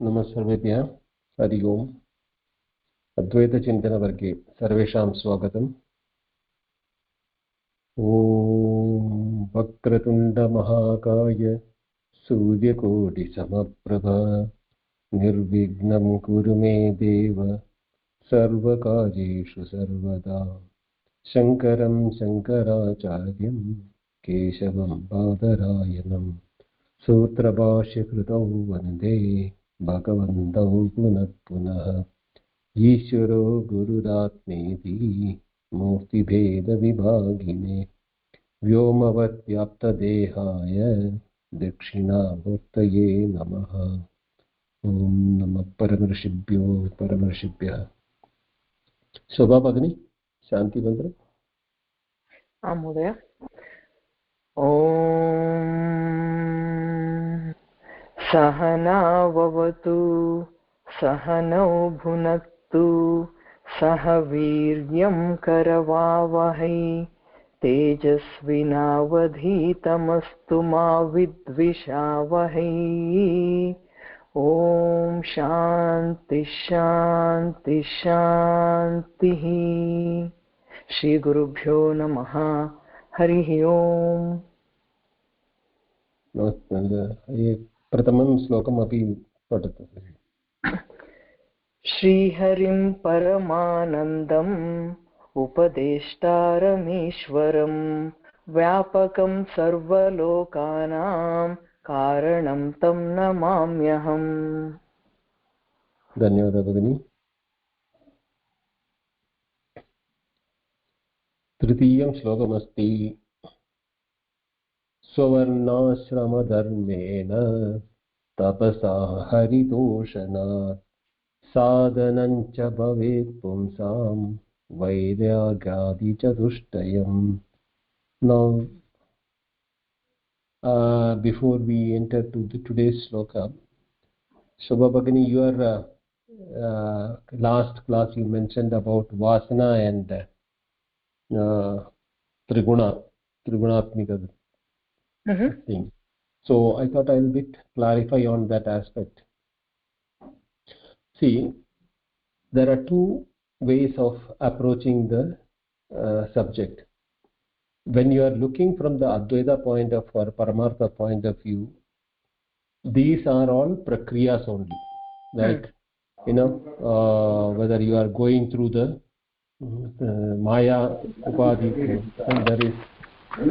नमस्सर्वेभ्यः हरि ओम् अद्वैतचिन्तनवर्गे सर्वेषां स्वागतम्। ॐ वक्रतुण्डमहाकाय सूर्यकोटिसमप्रभ निर्विघ्नं कुरु मे देव सर्वकार्येषु सर्वदा। शङ्करं शङ्कराचार्यं केशवं बादरायणं सूत्रभाष्यकृतौ वन्दे भगवन्तौ पुनः पुनः। ईश्वरो गुरुरात्मेति मूर्तिभेदविभागिने व्योमवद्व्याप्तदेहाय दक्षिणामूर्तये नमः। ॐ नमः परमर्षिभ्यो परमर्षिभ्यः। शोभा भगिनी शांति मंत्र। आं महोदय। ॐ सहनाववतु सहनौ भुनक्तु सह वीर्यं करवावहै तेजस्विनावधीतमस्तु मा विद्विषावहै। ॐ शान्ति शान्ति शान्तिः। श्रीगुरुभ्यो नमः। हरिः ओम्। प्रथमं श्लोकमपि पठतु। श्रीहरिं परमानन्दम् उपदेष्टारमीश्वरं व्यापकं सर्वलोकानां कारणं तं नमाम्यहम्। धन्यवादः भगिनी। तृतीयं श्लोकमस्ति। स्ववर्णाश्रमधर्मेण तपसा हरितोषणात् साधनं च भवेत् पुंसां वैराग्यादिचतुष्टयम्। Now, before we enter to today's shloka, Shobha Bhagini, your last class you mentioned about Vasana and Trigunatmika thing. So I thought I will clarify on that aspect. See, there are two ways of approaching the subject. When you are looking from the Advaita point of or Paramartha point of view, these are all prakriyas only. Like, whether you are going through the Maya Upadhi, and there is there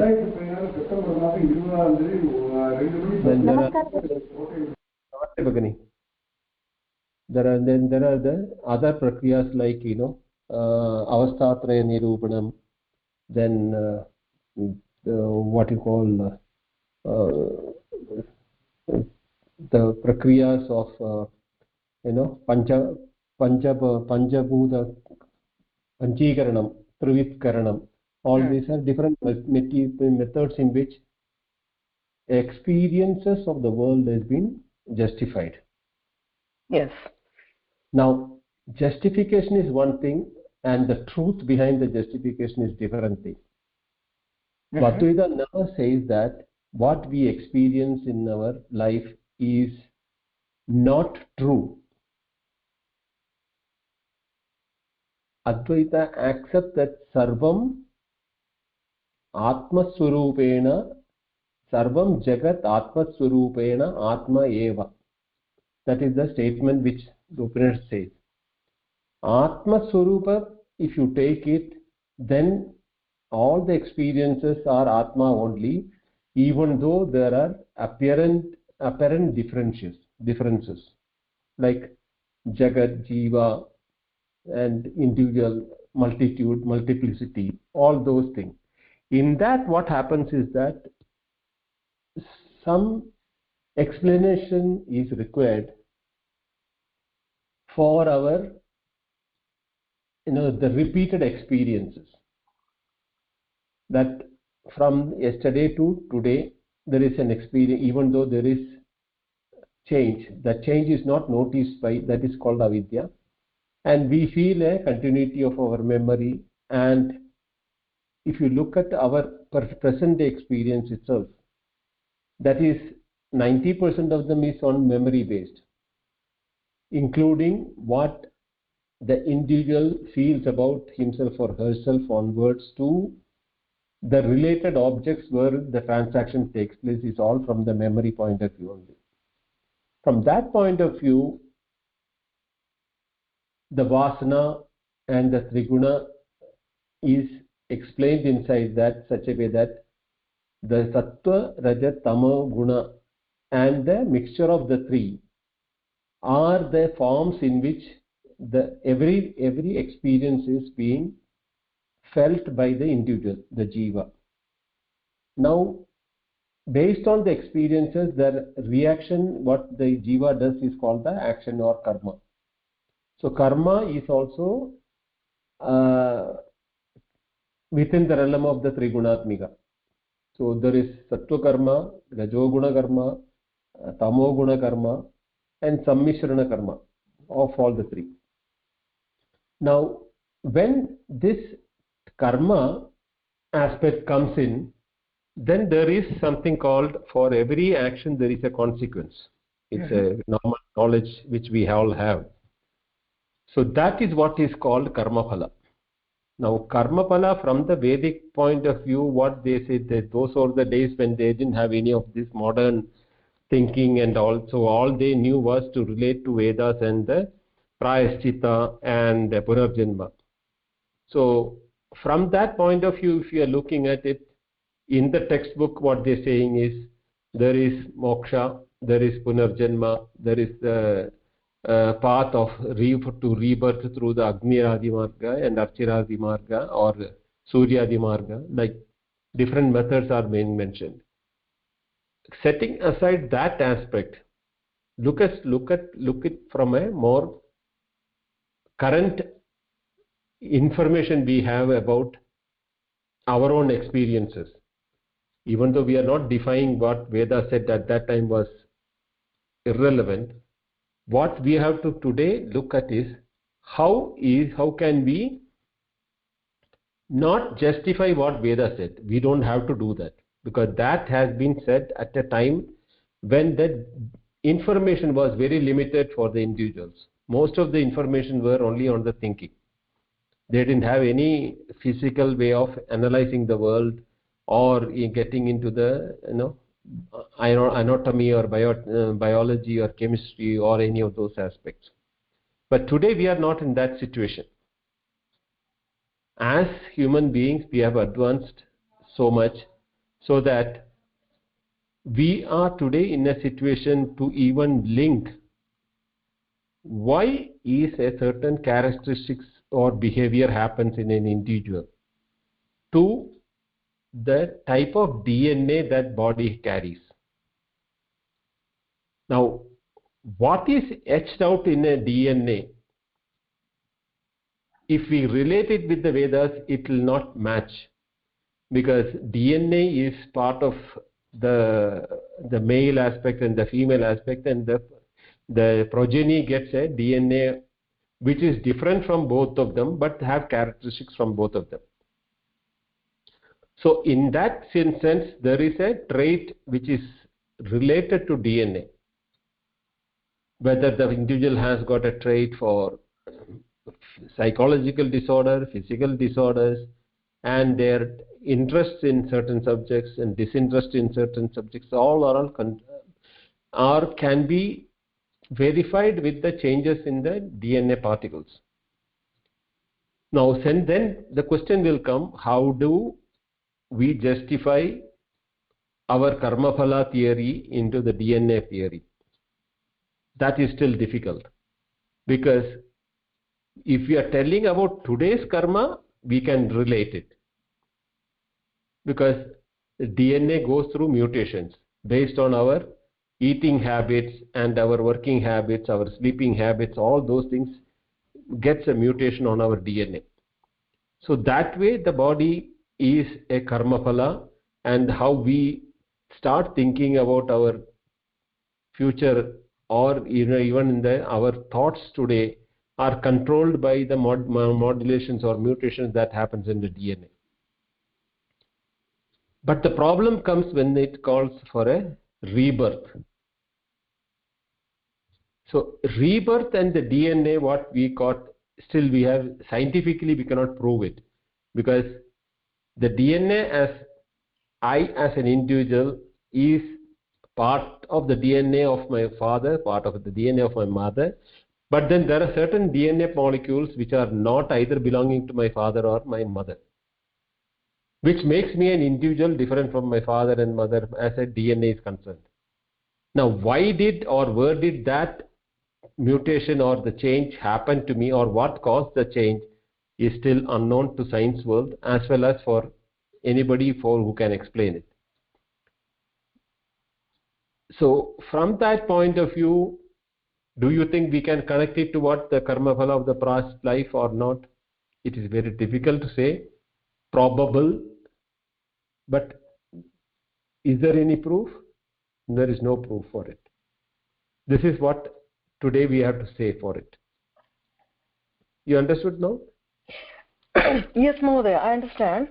are the other prakriyas like avastatraya nirupanam, then what you call the prakriyas of panchabhuta panchikaranam, trivitkaranam. All these are different methods in which experiences of the world has been justified. Yes. Now, justification is one thing, and the truth behind the justification is different thing. Advaita never says that what we experience in our life is not true. Advaita accepts that sarvam atma swarupena, sarvam jagat atma swarupena atma eva. That is the statement which the Upanishad says. Atma swarupa, if you take it, then all the experiences are Atma only, even though there are apparent differences like Jagat, Jiva, and individual, multitude, multiplicity, all those things. In that, what happens is that some explanation is required for our the repeated experiences, that from yesterday to today there is an experience. Even though there is change, that change is not noticed by, that is called avidya, and we feel a continuity of our memory. And if you look at our present day experience itself, that is 90% of them is on memory based. including what the individual feels about himself or herself onwards to the related objects where the transaction takes place, is all from the memory point of view only. From that point of view, the vasana and the triguna is explained inside that such a way that the sattva, raja, tama, guna and the mixture of the three are the forms in which the every experience is being felt by the individual, the jiva. Now, based on the experiences, the reaction, what the jiva does is called the action or karma. So karma is also within the realm of the trigunatmika. So there is sattva karma, rajoguna karma, tamoguna karma and sammishrana karma of all the three. Now, when this karma aspect comes in, then there is something called, for every action there is a consequence. It's a normal knowledge which we all have. So that is what is called karma phala. Now karma phala, from the Vedic point of view, what they say, that those are the days when they didn't have any of this modern thinking, and also all they knew was to relate to Vedas and the Prayaschitta and the Punarjanma. So from that point of view, if you are looking at it, in the textbook what they're saying is there is moksha, there is Punarjanma, there is the path of rebirth through the Agni-adi marga and Archiradi marga or Surya-adi marga, like different methods are being mentioned. Setting aside that aspect, look at it from a more current information we have about our own experiences. Even though we are not defying what Veda said at that time was irrelevant, what we have to today look at is how can we not justify what Veda said. We don't have to do that, because that has been said at a time when the information was very limited for the individuals. Most of the information were only on the thinking. They didn't have any physical way of analyzing the world or getting into the anatomy or biology or chemistry or any of those aspects. But today we are not in that situation. As human beings, we have advanced so much so that we are today in a situation to even link why is a certain characteristics or behavior happens in an individual to the type of DNA that body carries. Now, what is etched out in a DNA, if we relate it with the Vedas, it will not match, because DNA is part of the male aspect and the female aspect, and the progeny gets a DNA which is different from both of them but have characteristics from both of them. So in that sense, there is a trait which is related to DNA. Whether the individual has got a trait for psychological disorder, physical disorders, and their interest in certain subjects and disinterest in certain subjects, all can be verified with the changes in the DNA particles. Now, then the question will come, how do we justify our karma phala theory into the DNA theory? That is still difficult, because if we are telling about today's karma, we can relate it, because the DNA goes through mutations based on our eating habits and our working habits, our sleeping habits. All those things gets a mutation on our DNA. So that way the body is a karma phala, and how we start thinking about our future, or even in our thoughts today, are controlled by the modulations or mutations that happens in the DNA. But the problem comes when it calls for a rebirth. So rebirth and the DNA, what we got, still we have, scientifically we cannot prove it, because the DNA as I as an individual is part of the DNA of my father, part of the DNA of my mother, but then there are certain DNA molecules which are not either belonging to my father or my mother, which makes me an individual different from my father and mother as a DNA is concerned. Now, why did or where did that mutation or the change happen to me, or what caused the change, is still unknown to science world as well as for anybody who can explain it. So from that point of view, do you think we can connect it to what the karma phala of the past life or not? It is very difficult to say, probable, but is there any proof? There is no proof for it. This is what today we have to say for it. You understood now? Yes, Mahodaya, I understand.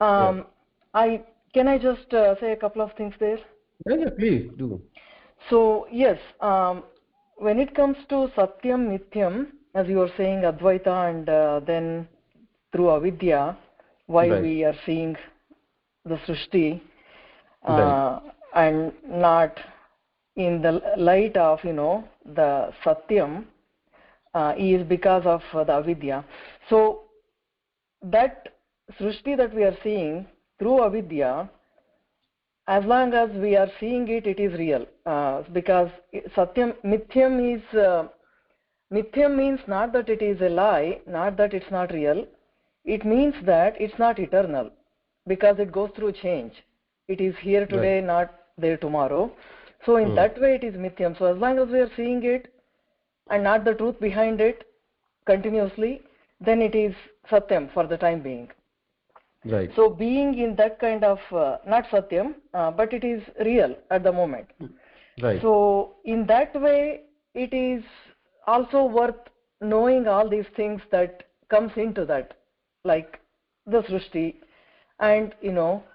Can I just say a couple of things there? Yeah, please do. So yes, when it comes to Satyam, Nithyam, as you were saying, Advaita, and then through Avidya, why we are seeing the Srishti, and not in the light of, the Satyam, is because of the Avidya. So that Srishti that we are seeing through Avidya, as long as we are seeing it, it is real. Because Satyam, Mithyam means not that it is a lie, not that it's not real. It means that it's not eternal, because it goes through change. It is here today, not there tomorrow. So in that way it is Mithyam. So as long as we are seeing it and not the truth behind it continuously, then it is Satyam for the time being. Right. So being in that kind of, not Satyam, but it is real at the moment. Right. So in that way, it is also worth knowing all these things that comes into that, like the Srishti, and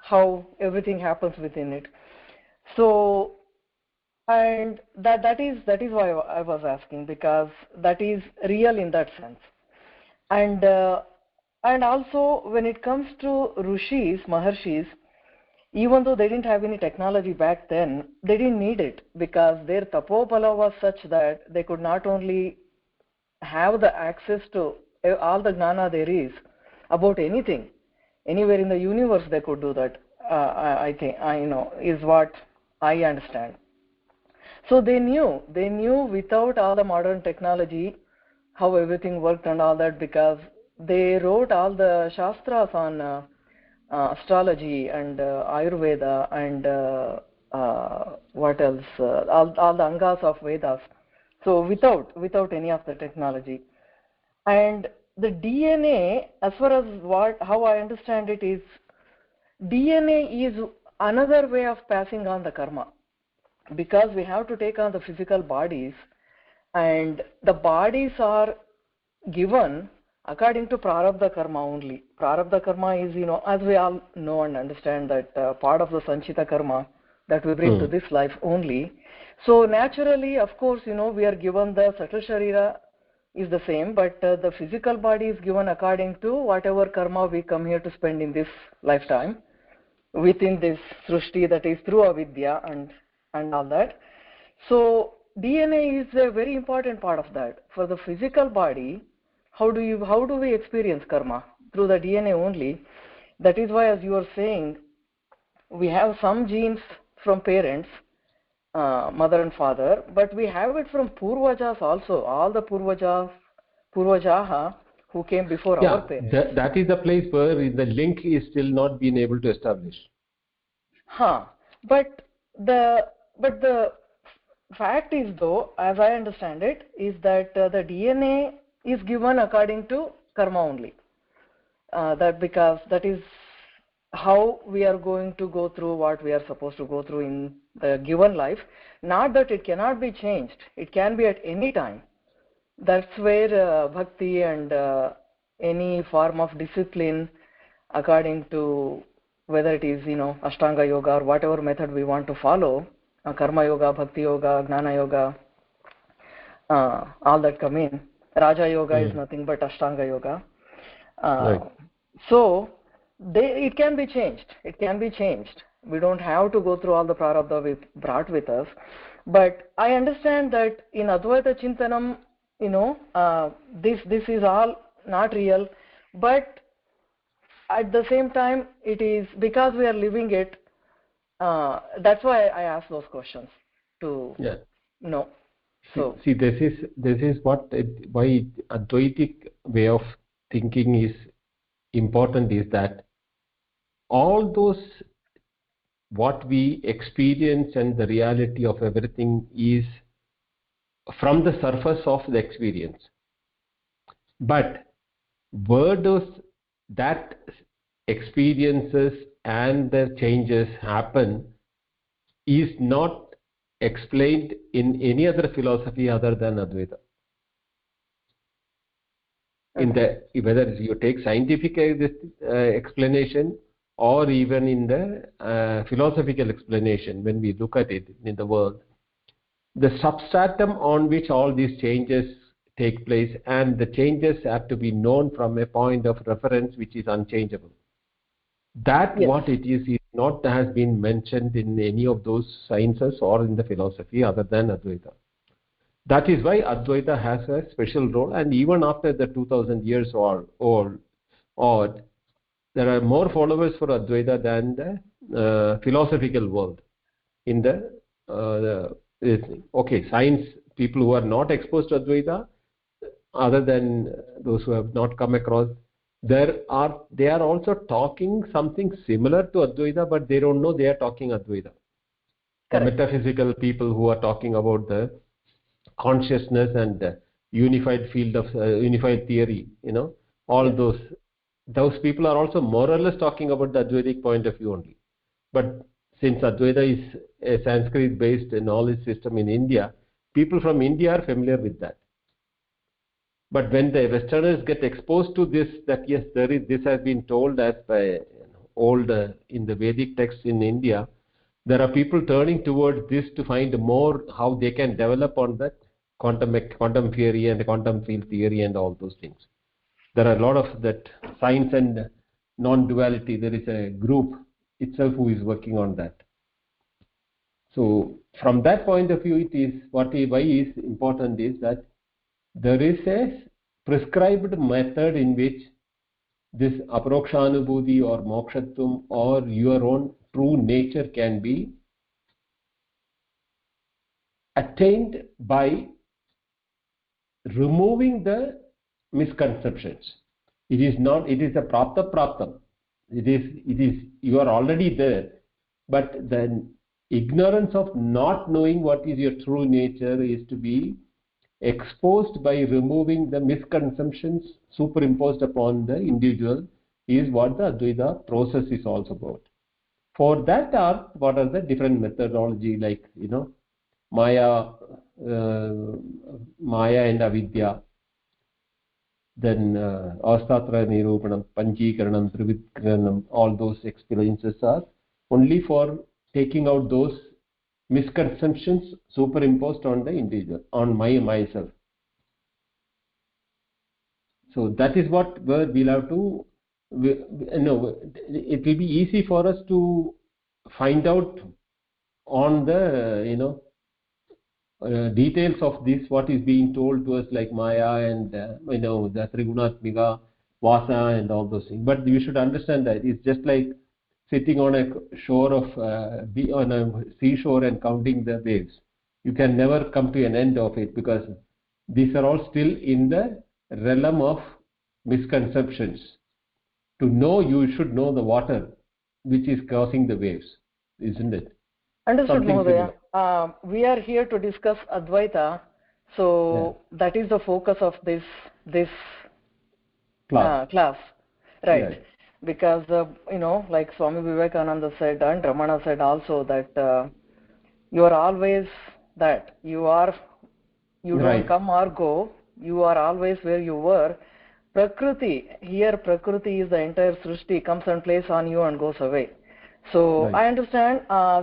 how everything happens within it. So, and that is why I was asking, because that is real in that sense. And also when it comes to Rishis, Maharshis, even though they didn't have any technology back then, they didn't need it, because their tapopala was such that they could not only have the access to all the gnana there is about anything, anywhere in the universe they could do that. I think, is what I understand. So they knew without all the modern technology how everything worked and all that, because they wrote all the shastras on astrology and Ayurveda and what else, all the angas of Vedas. So without any of the technology. And the DNA, as far as how I understand it, is DNA is another way of passing on the karma, because we have to take on the physical bodies, and the bodies are given according to prarabdha karma only. Prarabdha karma is, as we all know and understand, that part of the sanchita karma that we bring to this life only. So naturally, of course, we are given the subtle sharira is the same, but the physical body is given according to whatever karma we come here to spend in this lifetime within this srishti, that is through avidya and all that. So DNA is a very important part of that. For the physical body, how do we experience karma? Through the DNA only. That is why, as you were saying, we have some genes from parents, mother and father, but we have it from purvajas also. All the purvajaha who came before our parents. That is the place where the link is still not been able to establish. But the fact is, though, as I understand it, is that the DNA is given according to karma only. Because that is how we are going to go through what we are supposed to go through in the given life. Not that it cannot be changed. It can be at any time. That's where bhakti and any form of discipline, according to whether it is, Ashtanga Yoga or whatever method we want to follow, Karma Yoga, Bhakti Yoga, Gnana Yoga, all that come in. Raja Yoga is nothing but Ashtanga Yoga. Right. So it can be changed. It can be changed. We don't have to go through all the prarabdha we brought with us. But I understand that in Advaita Chintanam, this is all not real. But at the same time, it is because we are living it. That's why I ask those questions to know. So see, this is what why Advaitic way of thinking is important, is that all those what we experience and the reality of everything is from the surface of the experience. But where does that experiences and the changes happen is not explained in any other philosophy other than Advaita. In the whether you take scientific explanation or even in the philosophical explanation, when we look at it in the world, the substratum on which all these changes take place, and the changes have to be known from a point of reference which is unchangeable. That what it is not has been mentioned in any of those sciences or in the philosophy other than Advaita. That is why Advaita has a special role, and even after the 2000 years or there are more followers for Advaita than the philosophical world. In the science people who are not exposed to Advaita, other than those who have not come across, they are also talking something similar to Advaita, but they don't know they are talking Advaita. The metaphysical people who are talking about the consciousness and the unified field of unified theory, all those people are also more or less talking about the Advaitic point of view only. But since Advaita is a Sanskrit based knowledge system in India, people from India are familiar with that. But when the Westerners get exposed to this, that yes, this has been told as by old in the Vedic texts in India, there are people turning towards this to find more how they can develop on that quantum theory and quantum field theory and all those things. There are a lot of that science and non-duality. There is a group itself who is working on that. So from that point of view, it is why is important is that there is a prescribed method in which this Aparokshanubhuti or mokshatvam or your own true nature can be attained by removing the misconceptions. It is a praptam. It is you are already there, but the ignorance of not knowing what is your true nature is to be exposed by removing the misconceptions superimposed upon the individual, is what the Advaita process is also about. For that what are the different methodology, like Maya and Avidya, then Astatra Nirupanam, Panchikaranam, Trividkaranam, all those experiences are only for taking out those misconceptions superimposed on the individual, on myself. So that is where we'll have to, it will be easy for us to find out on the details of this, what is being told to us, like Maya and the Trigunatmika, Vasa and all those things. But you should understand that it's just like sitting on a shore on a seashore and counting the waves. You can never come to an end of it, because these are all still in the realm of misconceptions. To know, you should know the water which is causing the waves, isn't it? Understood, Mahodaya. We are here to discuss Advaita, so that is the focus of this class, right? Because like Swami Vivekananda said and Ramana said also, that you are always that. You don't come or go. You are always where you were. Prakriti, here Prakriti is the entire Srishti, comes and plays on you and goes away. So I understand.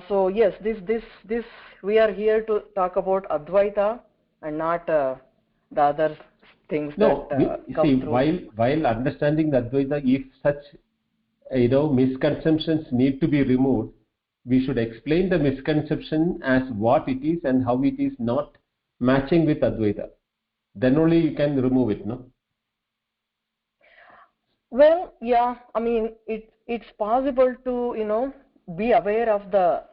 So yes, this we are here to talk about Advaita, and not the other things no, that come see, through. while understanding the Advaita, if such misconceptions need to be removed, we should explain the misconception as what it is and how it is not matching with Advaita. Then only you can remove it, no? Well, yeah, I mean, it's possible to, be aware of the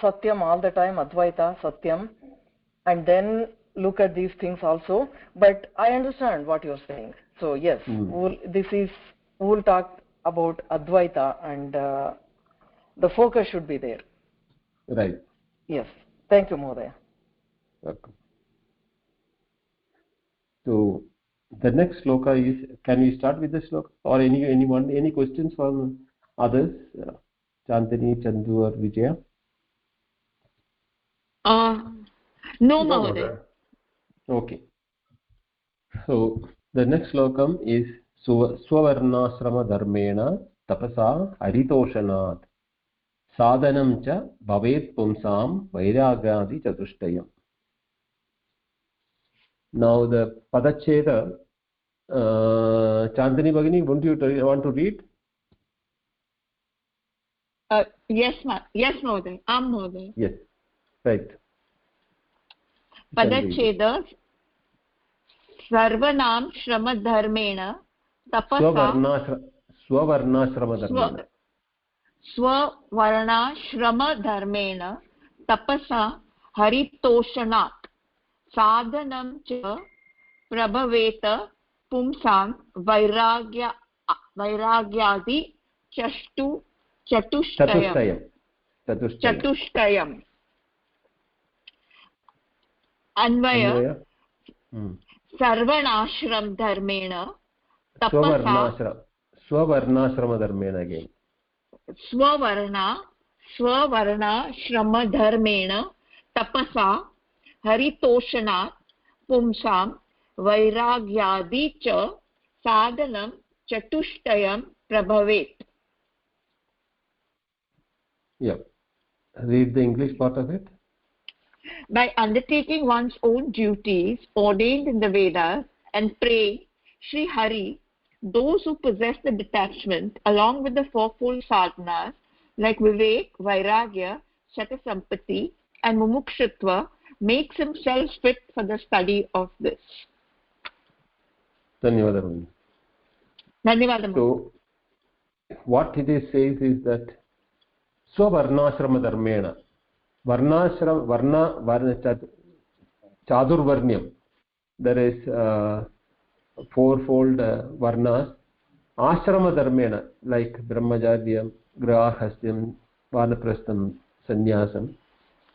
Satyam all the time, Advaita, Satyam, and then look at these things also. But I understand what you're saying. So, yes, we'll talk about Advaita, and the focus should be there. Right. Yes. Thank you, Mohdaya. Okay. So, the next sloka is, can we start with the sloka? Or any questions from others? Chandani, Chandu or Vijaya? No, Mahodaya. Okay. So, the next slokam is Swavarnasrama Dharmena Tapasa Haritoshanat Sadhanam cha Bhavet Pumsam Vairagadi Chatushtayam. Now the Padacheda, Chandani Bhagini, want to read? Yes, Mahodaya. Mahodaya. Yes, right. Padacheda Sarvanam Shrama Dharmena Tapasa Swavarnasrama Dharmena Swavarna Shrama Dharmena Tapasa Haritoshanat Sadhanam cha Prabhaveta Pumsam Vairagyadi Chatushtayam. Anvaya Sarvanashram Dharmena Tapasa Swavarnasrama Dharmena again. Swavarna Shrama Dharmena Tapasa Haritoshanat Pumsam Vairagyadi cha Sadhanam Chatushtayam Prabhavet. Yeah. Read the English part of it. By undertaking one's own duties ordained in the Vedas and praying Sri Hari, those who possess the detachment along with the fourfold sadhanas like Vivek, Vairagya, Shatasampati and Mumukshutva makes himself fit for the study of this. Dhanyavadam. So, what it says is that Swavarnasrama Dharmena, Varna Chadurvarnyam, there is fourfold Varnas, Ashrama Dharmena, like Brahmacharyam, Grahastham, Vanaprastham, Sannyasam.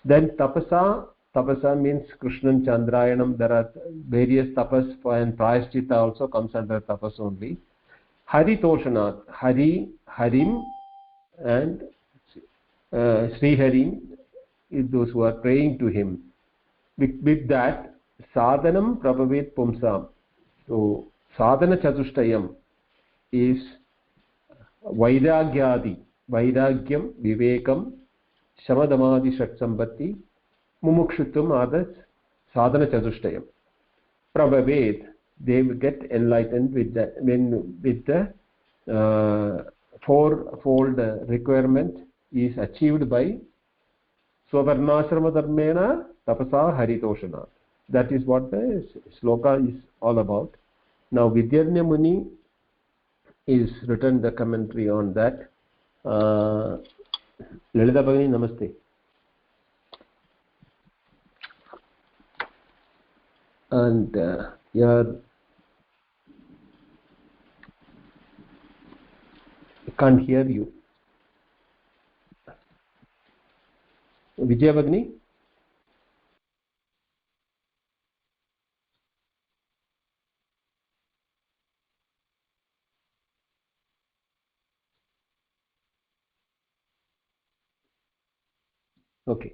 Then Tapasa means Krishnan Chandrayanam. There are various tapas and Prayaschitta also comes under tapas only. Haritoshanat, Harim and Sri Harim is those who are praying to him. With that, Sadhanam Prabhavet Pumsam. So, Sadhana Chatushtayam is Vairagyadi, Vairagyam, Vivekam, Shamadamadi Shatsambati, Mumukshutvam are the Sadhana Chatushtayam. Prabhavet, they will get enlightened with the fourfold requirement is achieved by Swavarnasrama Dharmena Tapasa Haritoshanat. That is what the sloka is all about. Now Vidyarnya Muni is written the commentary on that. Lalita Bhagini, namaste. And I can't hear you. Vijaya Bhagini? Okay.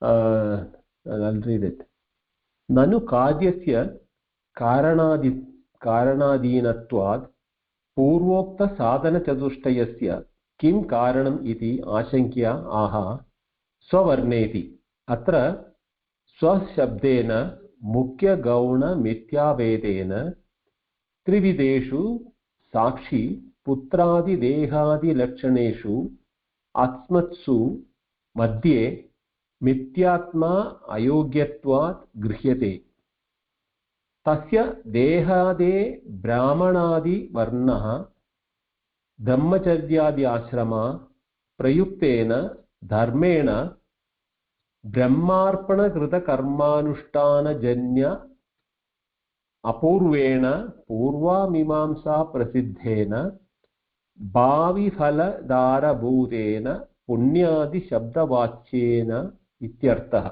I'll read it. Nanu karyasya karanadinatvad पूर्वोक्त साधन चतुष्टयस्य किं कारणम् इति आशंक्य आह स्ववर्णेति अत्र स्वशब्देन मुख्य गौण मिथ्याभेदेन त्रिविधेषु साक्षी पुत्रादि देहादि लक्षणेषु आत्मत्सु मध्ये मिथ्यात्मा अयोग्यत्वात् गृह्यते तस्य देहादे ब्राह्मणादि वर्णः ब्रह्मचर्यादि आश्रमा प्रयुक्तेन धर्मेण ब्रह्मार्पणकृतकर्मानुष्ठानजन्य अपूर्वेण पूर्वामीमांसा प्रसिद्धेन भाविफलदारभूतेन पुण्यादिशब्दवाच्येन इत्यर्थः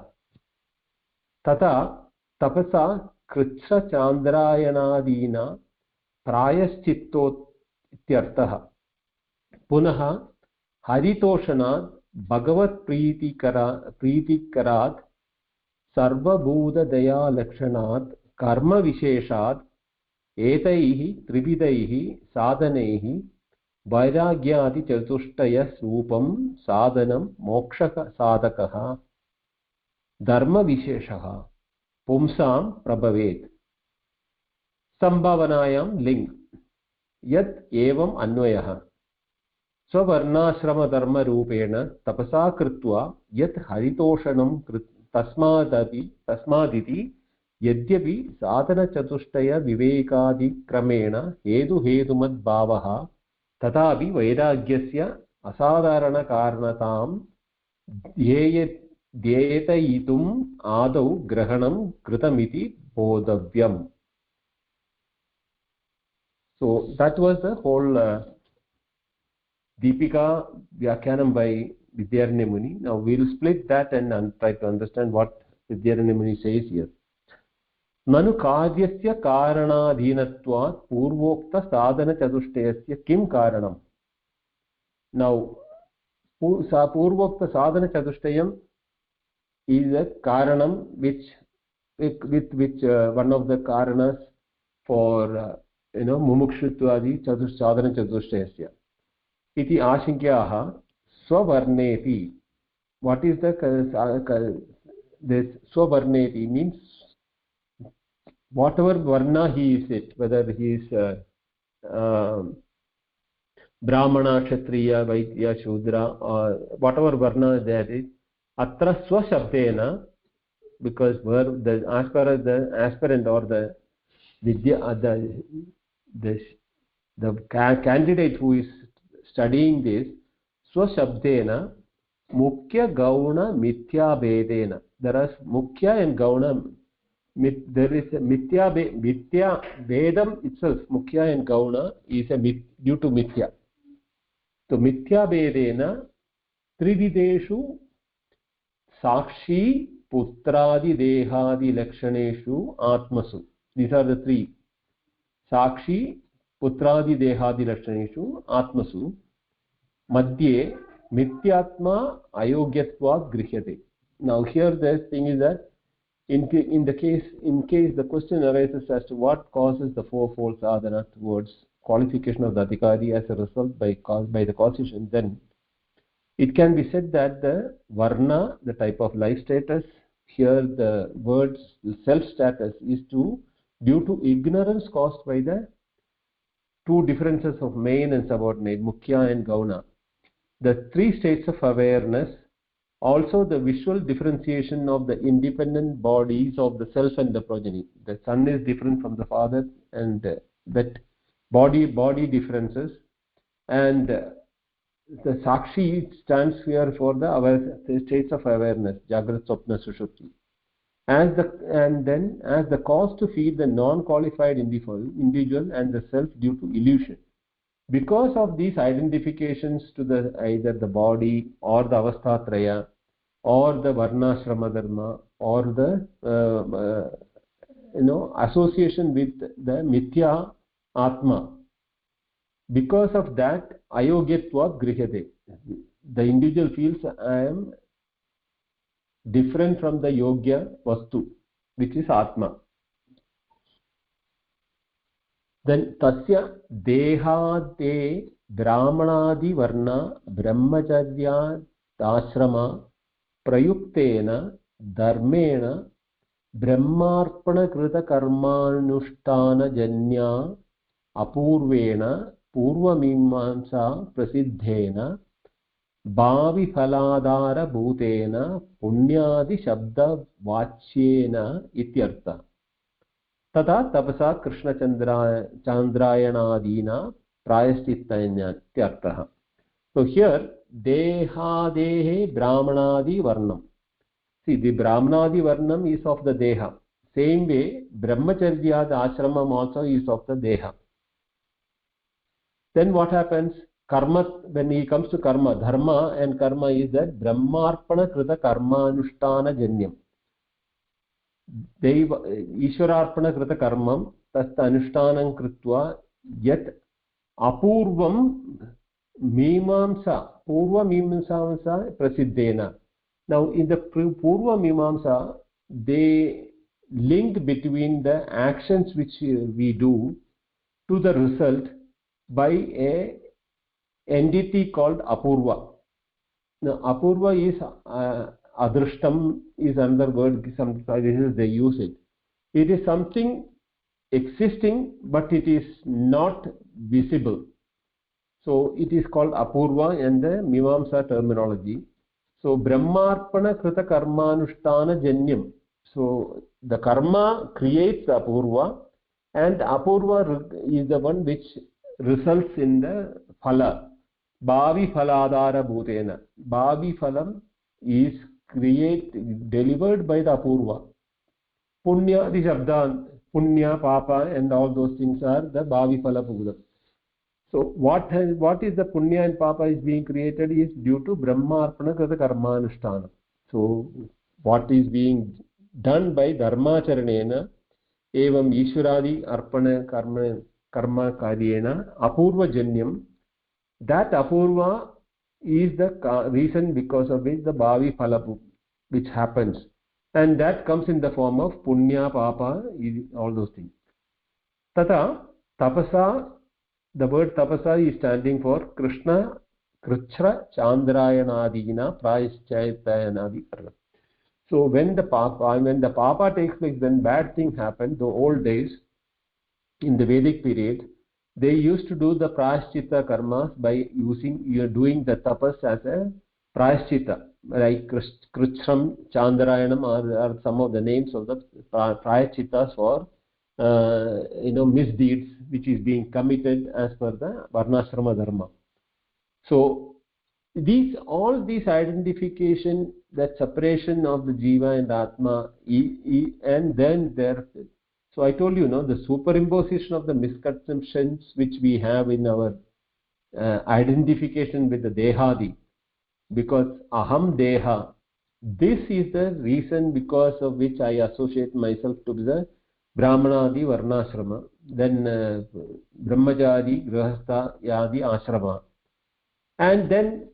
तथा तपसा कृच्छ्रचान्द्रायणादीना प्रायश्चित्तो इत्यर्थः पुनः हरितोषणात् भगवत्प्रीतिकरात् सर्वभूतदयालक्षणात् कर्मविशेषात् एतैः त्रिविधैः साधनैः वैराग्यादिचतुष्टयरूपं साधनं मोक्षसाधकः धर्मविशेषः पुंसां प्रभवेत् संभावनायां लिङ्ग् यत् एवम् अन्वयः स्ववर्णाश्रमधर्मरूपेण तपसा कृत्वा यत् हरितोषणं तस्मादिति यद्यपि साधनचतुष्टय विवेकादिक्रमेण हेतुहेतुमद्भावः तथापि वैराग्यस्य असाधारणकारणतां ध्येययितुम् आदौ ग्रहणं कृतमिति बोधव्यम्. So that was the whole Deepika Vyakyanam by Vidyaranya Muni. Now we will split that and try to understand what Vidyaranya Muni says here. Nanu karyasya karanadhinatvat purvokta sadhana chatushtayasya kim karanam. Now purvokta sadhana chatushtayam is a karanam with which one of the karanas for mumukshutvaadi sadhana chatushtayasya iti ashinkyaah swavarneti. What is the this swavarneti means whatever varna he is it, whether he is brahmana, kshatriya, vaidya, shudra, or whatever varna there is, atra swashabdena, because as far as the aspirant or the vidya, the candidate who is studying this, swashabdena mukhya gauna mithya bedena. There is mukhya and gauna. There is a mithya vedam itself, mukhya and gauna is a due to mithya. So mithya vedena trivideshu sakshi putradi dehadi lakshaneshu atmasu. These are the three. Sakshi putradi dehadi lakshaneshu atmasu madhye mithyatma ayogyatvat grihyate. Now here the thing is that in case the question arises as to what causes the fourfold sadhana towards qualification of the adhikari as a result by the causation, then it can be said that the varna, the type of life status, here the words self status is due to ignorance caused by the two differences of main and subordinate, mukhya and gauna. The three states of awareness, also the visual differentiation of the independent bodies of the self and the progeny. The son is different from the father, and that body differences, and the sakshi stands here for the states of awareness, jagrat, swapna, sushupti, and then as the cause to feed the non-qualified individual and the self due to illusion. Because of these identifications to either the body or the avasthatraya or the varnashrama dharma or the association with the mithya atma, because of that ayogyatvat grihyate, the individual feels I am different from the yogya vastu, which is atma. Then tasya dehade brahmanadi varna brahmacharya ashrama prayuktena dharmena brahmarpana krita karmanushtana janya apurvena purvamimamsa prasiddhena bhavi phaladhara bhutena punyadi shabda vachyena ityartha तथा तपसा कृष्णचन्द्रायणादीना प्रायश्चित्तन्यत्यर्थः. So here dehadehe brahmanadi varnam. See, the brahmanadi varnam is of the deha. Same way brahmacharya ashramam also is of the deha. Then what happens? Karma, when he comes to karma, dharma and karma is that brahmarpana krita karma anushtana janyam. Deva ishwararpana krita karmam tasta anushtanam kritva yat apurvam mimamsa purva mimamsa prasiddhena. Now in the purva mimamsa they link between the actions which we do to the result by a entity called apurva. Now apurva is adrishtam is another word, sometimes they use it. It is something existing but it is not visible. So it is called apurva in the mimamsa terminology. So brahmarpana krita karmanushtana janyam. So the karma creates the apurva, and apurva is the one which results in the phala. Bhavi phaladhara bhutena. Bhavi phalam is delivered by the apurva. Punya, the shabdan, punya, papa, and all those things are the bhavi phala bhutam. So what is the punya and papa is being created is due to brahma arpana krita karma anushtana. So what is being done by dharma charanena evam ishwaradi arpana karma karyena apurva janyam. That apurva is the reason because of which the bhavi phala which happens, and that comes in the form of punya, papa, all those things. Tata tapasa, the word tapasa is standing for Krishna kritra chandrayanadina prayaschaitayanadi. So when the papa takes place, then bad thing happened. The old days in the Vedic period, they used to do the prayaschitta karmas by doing the tapas as a prayaschitta, like Krishram, Chandrayanam are some of the names of the prayachittas for misdeeds which is being committed as per the varnashrama dharma. So all these identification, that separation of the jiva and atma, and then there. So I told you, the superimposition of the misconceptions which we have in our identification with the dehadi, because aham deha, this is the reason because of which I associate myself to the brahmanadi varnashrama, then brahmachari grihastha yadi ashrama, and then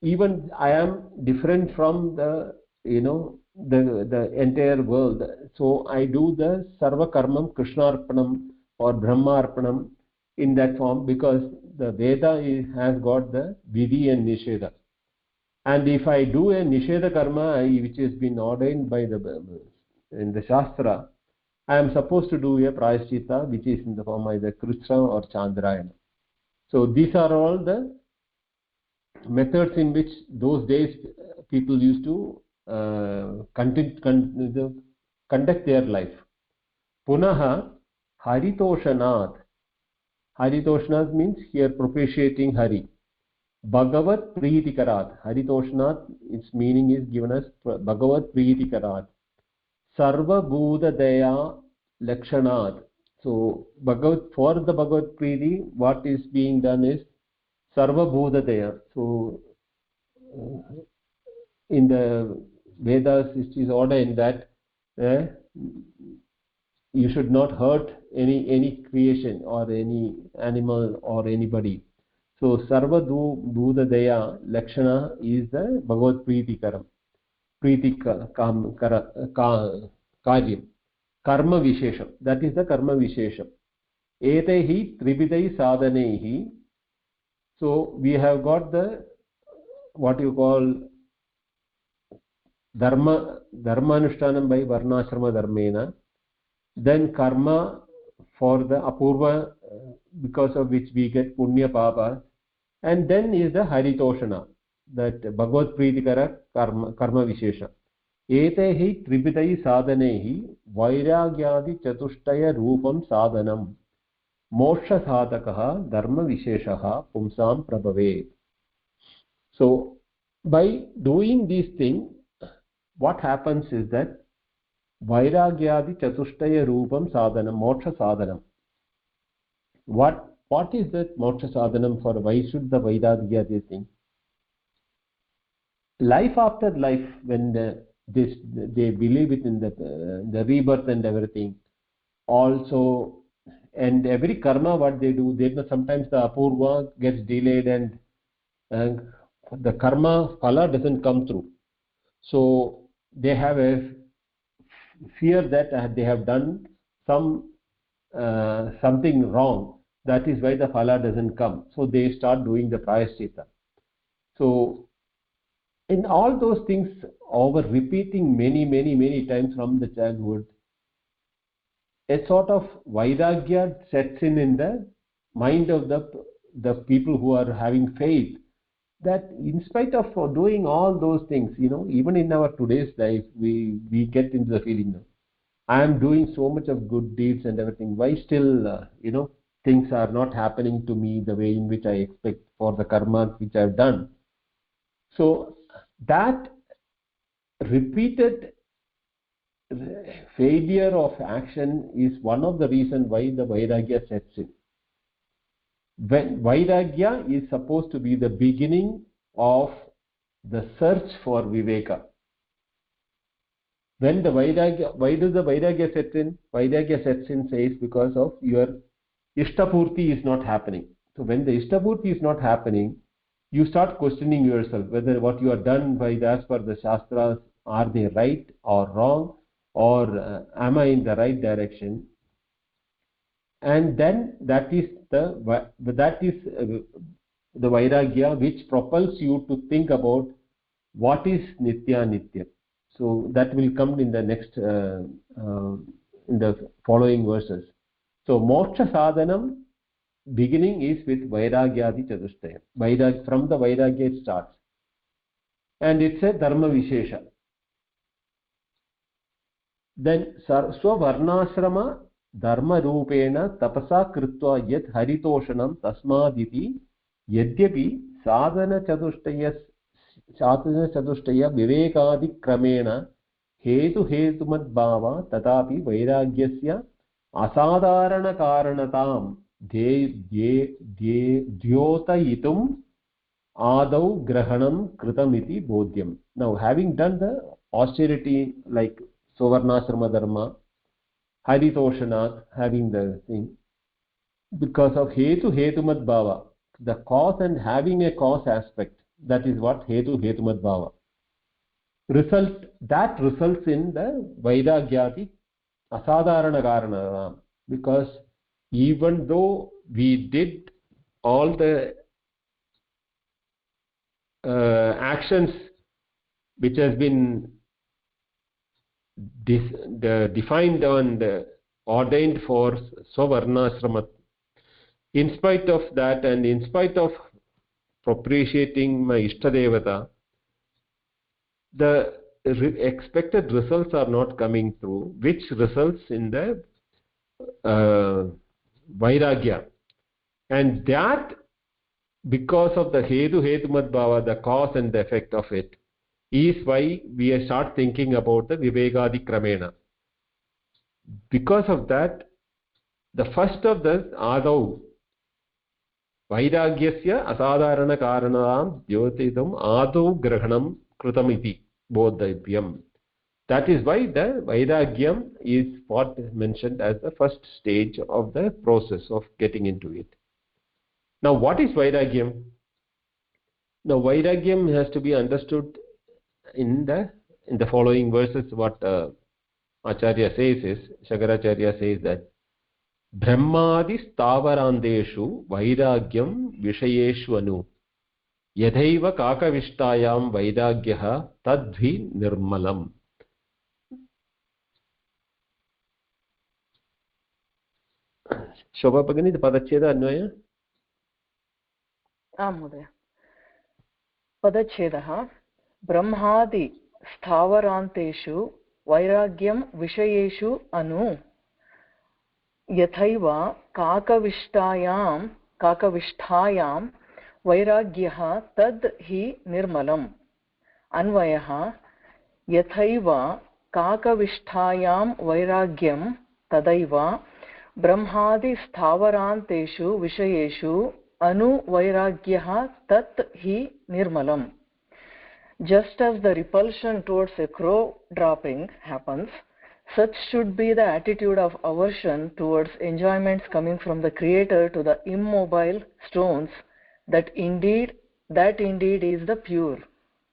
even I am different from the the entire world. So I do the sarva karmam krishnarpanam or brahmarpanam in that form, because the Veda has got the vidhi and nisheda. And if I do a nisheda karma which has been ordained by in the Shastra, I am supposed to do a prayaschitta which is in the form of either Krishna or Chandrayana. So these are all the methods in which those days people used to conduct their life. Punaha haritoshanat. Haritoshanat means here propitiating Hari. Bhagavat Preetikarat. Haritoshanat, its meaning is given as Bhagavat Preetikarat. Sarva Bhuda Daya Lakshanat. So for the Bhagavat Preeti, what is being done is Sarva Bhuda Daya. So in the Vedas it is ordained that you should not hurt any creation or any animal or anybody. So Sarva Bhuda Daya Lakshana is the Bhagavad Preeti Karam. Preeti Karyam. Karma Vishesham. That is the Karma Vishesham. Etehi Tribidai Sadhanehi. So we have got the what you call dharmanushtanam by varnashrama dharmena, then karma for the apurva, because of which we get punya papa, and then is the haritoshana, that bhagavad pritikara karma vishesha. Etehi tribidai sadhanehi vairagyadi chatushtaya rupam sadhanam moksha sadhakaha dharma visheshaha pumsam prabhave. So by doing these things, what happens is that Vairagyadi chatushtaya rupam sadhanam, moksha sadhanam. What is that moksha sadhanam for? Why should the Vairagya thing? Life after life, when they believe it in the rebirth and everything, also, and every karma what they do, sometimes the apurva gets delayed and the karma phala doesn't come through. So they have a fear that they have done something wrong. That is why the phala doesn't come. So they start doing the prayaschitta. So in all those things, over repeating many times from the childhood, a sort of vairagya sets in the mind of the people who are having faith, that in spite of doing all those things, even in our today's life, we get into the feeling, I am doing so much of good deeds and everything, why still things are not happening to me the way in which I expect for the karma which I have done. So that repeated failure of action is one of the reasons why the vairagya sets in. When Vairagya is supposed to be the beginning of the search for Viveka. When the Vairagya, why does the Vairagya set in? Vairagya sets in says because of your Ishtapurti is not happening. So when the Ishtapurti is not happening, you start questioning yourself whether what you have done as per the Shastras, are they right or wrong, or am I in the right direction? And then that is the Vairagya which propels you to think about what is Nitya. So that will come in the next in the following verses. So moksha sadhanam beginning is with Vairagyadi chatushtaya. From the Vairagya it starts, and it's a dharma vishesha. Then swavarnashrama dharma rupena tapasa kritva yat haritoshanam tasmaditi yadyapi sadhana chatushtaya vivekadi kramena hetu hetumad bhava tatapi vairagyasya asadharana karanatam dyotayitum adau grahanam kritamiti bodhyam. Now, having done the austerity like Sovarnashrama dharma, Haritoshanat, having the thing, because of hetumad bhava, the cause and having a cause aspect, that is what hetumad bhava. That results in the Vairagyati asadharana karana, because even though we did all the actions which has been defined and ordained for Swavarnashrama, in spite of that and in spite of propitiating my Ishtadevata, the expected results are not coming through, which results in the Vairagya. And that, because of the hetumad bhava, the cause and the effect of it, is why we start thinking about the Vivekadi Kramena. Because of that, the first of the Adau, Vairagyasya asadharana karanam dyotitam adau grahanam kritamiti bodhavyam. That is why the Vairagyam is what is mentioned as the first stage of the process of getting into it. Now, what is Vairagyam? Now, Vairagyam has to be understood in the following verses. What Acharya says is, Shankaracharya says that Brahmadi stavarandeshu Vairagyam Vishayeshvanu. यथैव काकविष्टायां वैराग्यः तद्हि निर्मलम्. शोभा भगिनी पदच्छेद अन्वय. आम् महोदय. पदच्छेदः ब्रह्मादि स्थावरान्तेषु वैराग्यं विषयेषु अनु यथैव काकविष्ठायां वैराग्यः तद् हि निर्मलम्. अन्वयः यथैव काकविष्ठायां वैराग्यं तदैव ब्रह्मादि स्थावरान्तेषु विषयेषु अनु वैराग्यः तत् हि निर्मलम्. Just as the repulsion towards a crow dropping happens, such should be the attitude of aversion towards enjoyments coming from the Creator to the immobile stones. That indeed is the pure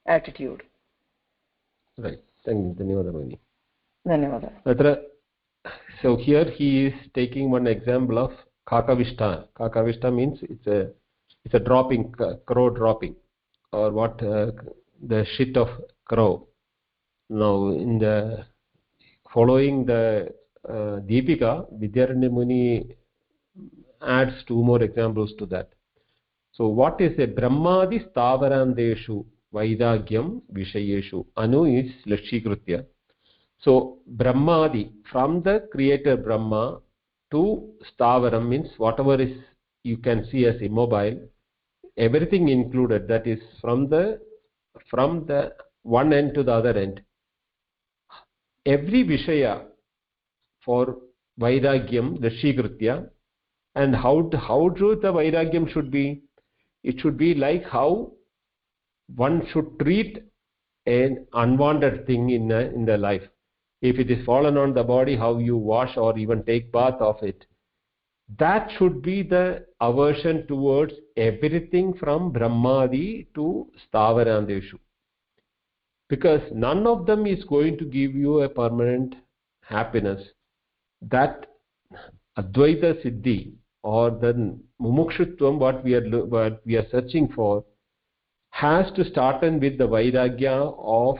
attitude. Right. Dhanyawad. Dhanyawad. So here he is taking one example of kakavishta. Kakavishta means it's a dropping, crow dropping, or what the shit of crow. Now in the following the Deepika, Vidyaranya Muni adds two more examples to that. So what is a Brahmadi Stavarandeshu Vairagyam Vishayeshu? Anu is Lakshikritya. So Brahmadi, from the creator Brahma to Stavaram, means whatever is you can see as immobile, everything included, that is from the one end to the other end. Every Vishaya for Vairagyam, Lakshikritya, and how the Vairagyam should be. It should be like how one should treat an unwanted thing in the life. If it is fallen on the body, how you wash or even take bath of it. That should be the aversion towards everything from Brahmadi to Stavarandeshu. Because none of them is going to give you a permanent happiness. That Advaita Siddhi, or the mumukshutvam, what we are searching for, has to start with the vairagya of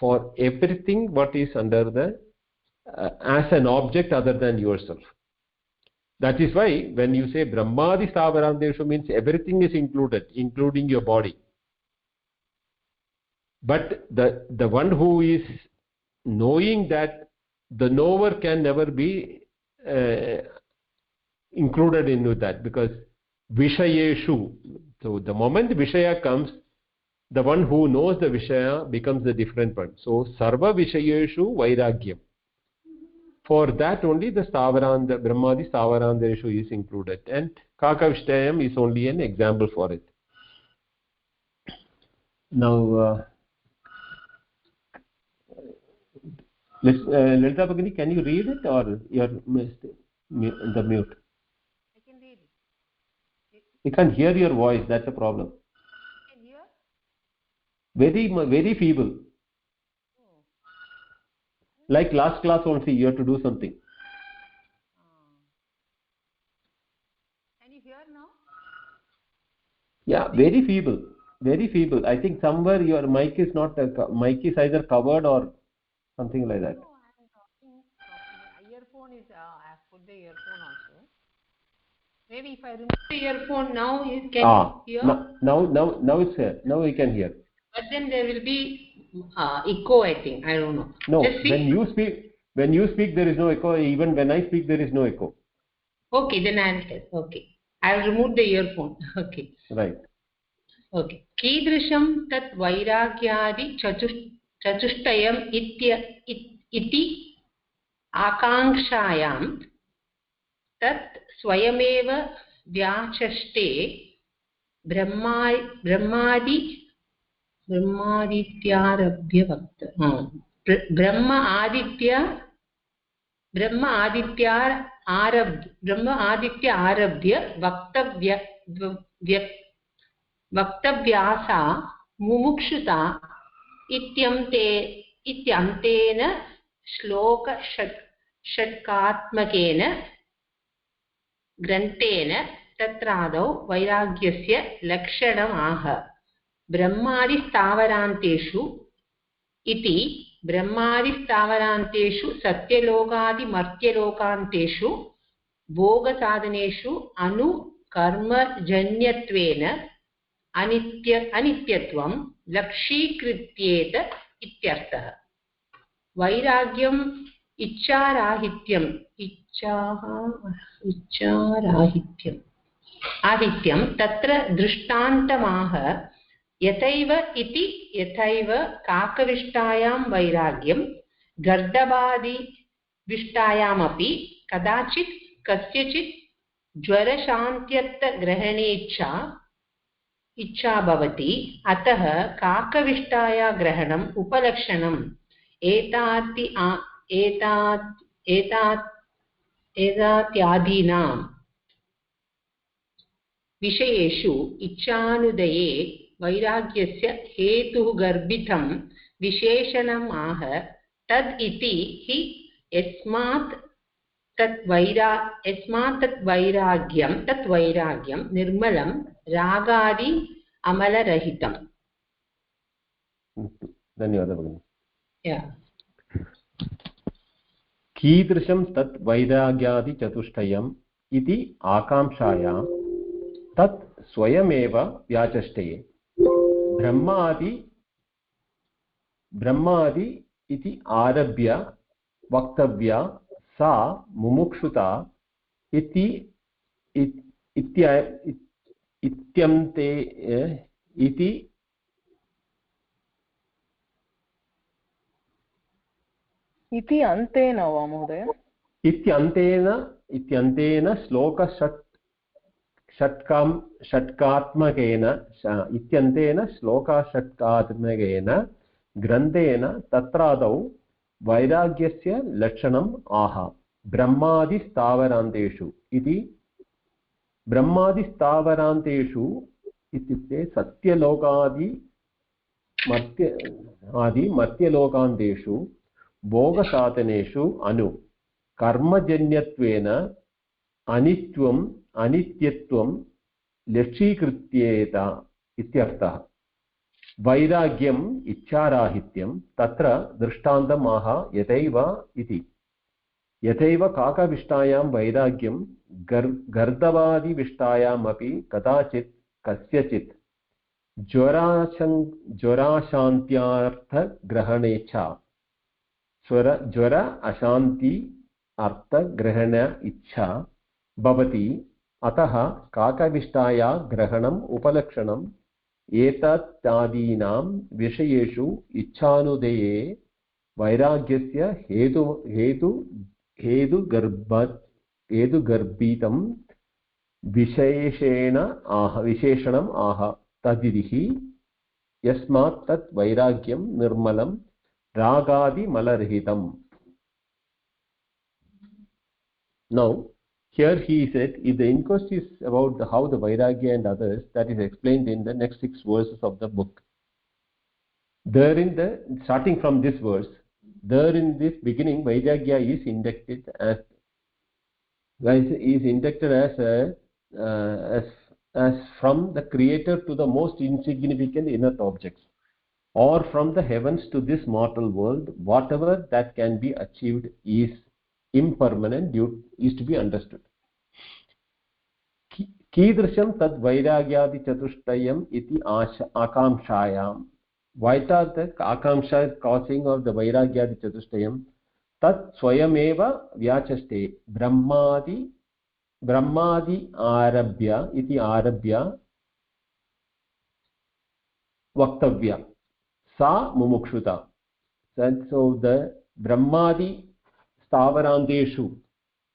for everything what is under the as an object other than yourself. That is why when you say Brahmadi Stavarandeshu, means everything is included, including your body. But the one who is knowing that the knower can never be included into that, because Vishayeshu, so the moment Vishaya comes, the one who knows the Vishaya becomes a different one. So Sarva Vishayeshu Vairagyam. For that only the Brahmadi Stavarandeshu is included, and Kakavishayam is only an example for it. Now Lalita Bhagini, can you read it, or you're the mute? I can read it. We can't hear your voice, that's a problem. I can hear? Very feeble. Oh. Like last class only, you have to do something. Can you hear now? Yeah, very feeble. I think somewhere your mic is not, mic is either covered or something like that. No, I am talking properly. Earphone is, I have put the earphone also. Maybe if I remove the earphone now, you can hear? Now it's here. Now we can hear. But then there will be echo, I think. I don't know. No, when you speak there is no echo. Even when I speak there is no echo. Okay, then I will tell. Okay. I will remove the earphone. Okay. Right. Okay. Kidrisham tat vairagyadi चतुष्टयम् इति आकांक्षायां तत् स्वयमेव व्याचष्टे ब्रह्मादित्यारभ्य वक्तव्यासा मुमुक्षुता इत्यन्तेन श्लोक षट्कात्मकेन ग्रन्थेन तत्रादौ वैराग्यस्य लक्षणम् आह. ब्रह्मादिस्थावरान्तेषु इति ब्रह्मादिस्थावरान्तेषु सत्यलोकादिमर्त्यलोकान्तेषु भोगसाधनेषु अनुकर्मजन्यत्वेन अनित्यत्वं लक्षीकृत्येत इत्यर्थः। वैराग्यम् इच्छाराहित्यं तत्र दृष्टान्तमाह यथैव काकविष्टायां वैराग्यं गर्दभादिविष्टायामपि कदाचित् कस्यचित् ज्वरशान्त्यर्थग्रहणेच्छा भवति। अतः काकविष्टाया ग्रहणम् उपलक्षणम् एतात्यादीनां विषयेषु इच्छानुदये वैराग्यस्य हेतुः गर्भितं विशेषणम् आह तद् इति हि यस्मात् तद्वैराग्यं निर्मलं रागादि अमलरहितम्। धन्यवादः भगिनि। कीदृशं तत् वैराग्यादिचतुष्टयम् इति आकाङ्क्षायां तत् स्वयमेव व्याचष्टये। ब्रह्मादि इति आरभ्य वक्तव्या सा मुमुक्षुता इत्यन्ते इति अन्तेन वा महोदय? इत्यन्तेन श्लोकषट्कात्मकेन ग्रन्थेन तत्रादौ वैराग्यस्य लक्षणम् आह। ब्रह्मादिस्थावरान्तेषु इति ब्रह्मादिस्थावरान्तेषु इत्युक्ते मर्त्यलोकान्तेषु भोगसाधनेषु कर्मजन्यत्वेन अनित्यत्वं लक्षीकृत्येत इत्यर्थः। वैराग्यम् इच्छाराहित्यं तत्र दृष्टान्तम् आह यथैव काकविष्टायां वैराग्यं गर्दभादिविष्टायामपि कदाचित् कस्यचित् ज्वराशान्त्यार्थग्रहणेच्छा ज्वर अशान्ति अर्थग्रहण इच्छा भवति। अतः काकविष्टाया ग्रहणम् उपलक्षणम् एतत्यादीनां विषयेषु इच्छानुदये वैराग्यस्य हेतुगर्भितं विशेषणम् आह तदिहि यस्मात् तत् वैराग्यं निर्मलं रागादिमलरहितम्। Now here he said, if the inquest is about how the Vairagya and others, that is explained in the next 6 verses of the book. Starting from this verse, there in this beginning, Vairagya is inducted as from the creator to the most insignificant inert objects, or from the heavens to this mortal world. Whatever that can be achieved is impermanent, is to be understood. कीदृशं तद् वैराग्यादिचतुष्टयम् इति आकाङ्क्षायां. What are the आकाङ्क्षा causing of the वैराग्यादिचतुष्टयम्? तत् स्वयमेव व्याचष्टे. ब्रह्मादि आरभ्य इति आरभ्य वक्तव्या सा मुमुक्षुता. So the Brahmadi Stavaranteshu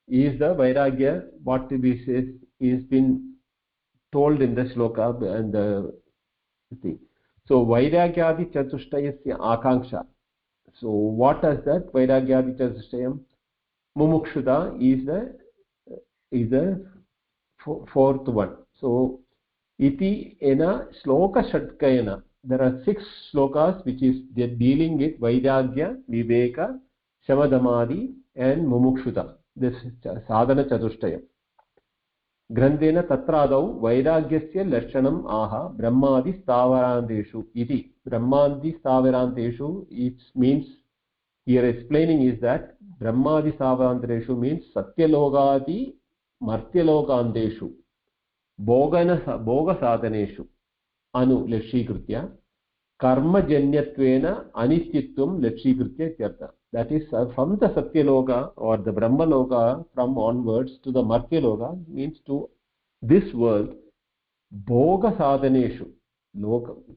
is the Vairagya, what we say is been told in the shloka and the thing. So Vairagyadi Chatushtayasya Akanksha. So what is that? Vairagyadi Chatushtayam Mumukshuta is the fourth one. So iti ena shloka shatkayana. There are 6 shlokas which is dealing with Vairagya, Viveka, Shamadamadi and Mumukshuta. This sadhana chatushtaya. ग्रन्थेन तत्रादौ वैराग्यस्य लक्षणम् आह ब्रह्मादिस्थावरान्तेषु इति. ब्रह्मादिस्थावरान्तेषु, it means here explaining is that brahmadisavantareshu means satyalokadi martyalokanteshu bhoga sadhaneshu anu lakshikritya karmajanyatvena anityatvam lakshikritya ityartha. That is from the satyaloka or the brahmaloka from onwards to the martyaloka means to this world. Bhoga sadhaneshu,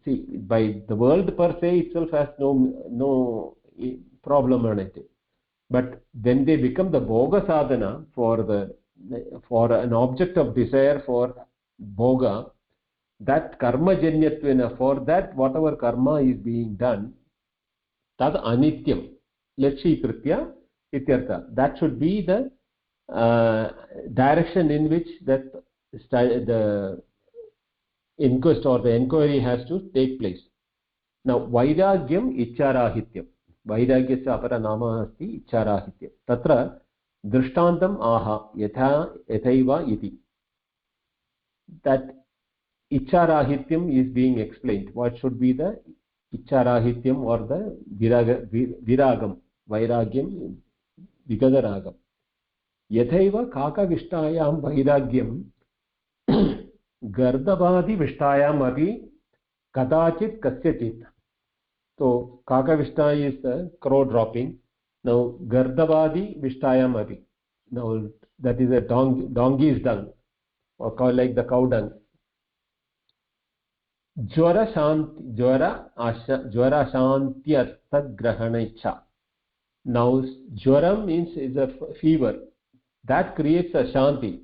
see, by the world per se itself has no problem on it, but when they become the bhoga sadhana for an object of desire for bhoga, that karma janyatvena, for that whatever karma is being done, tad anityam lakshikritya ityartha. That should be the direction in which that the inquest or the inquiry has to take place. Now vairagyam icharahityam, वैराग्यस्य अपरनामः अस्ति इच्छाराहित्यं. तत्र दृष्टान्तम् आह यथैव इति. That इच्छाराहित्यं is being explained. What should be the इच्छाराहित्यं or the viragam, vairagyam vigadaragam. यथैव काकविष्टायां वैराग्यं गर्दभादिविष्टायाम् अपि कदाचित् कस्यचित्. So kakavishta is the crow dropping. Now gardavadi vishtayam api. Now that is a donkey's dung, or called like the cow dung. Jwara shantyartha grahana icha. Now jwaram means is a fever that creates a shanti.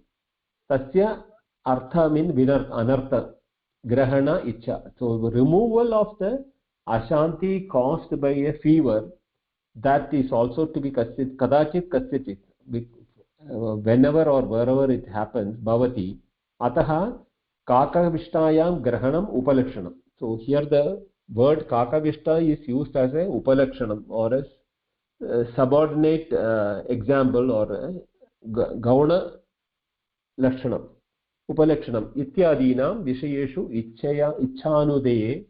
Tasya artha means anartha, grahana icha. So the removal of the ashanti caused by a fever, that is also to be kadachit kasyachit, whenever or wherever it happens, bhavati ataha kakavishhtayam grahanam upalakshanam. So here the word kakavishta is used as a upalakshanam or a subordinate example or a gauna lakshanam, upalakshanam ityadinam vishayeshu ichhanudeye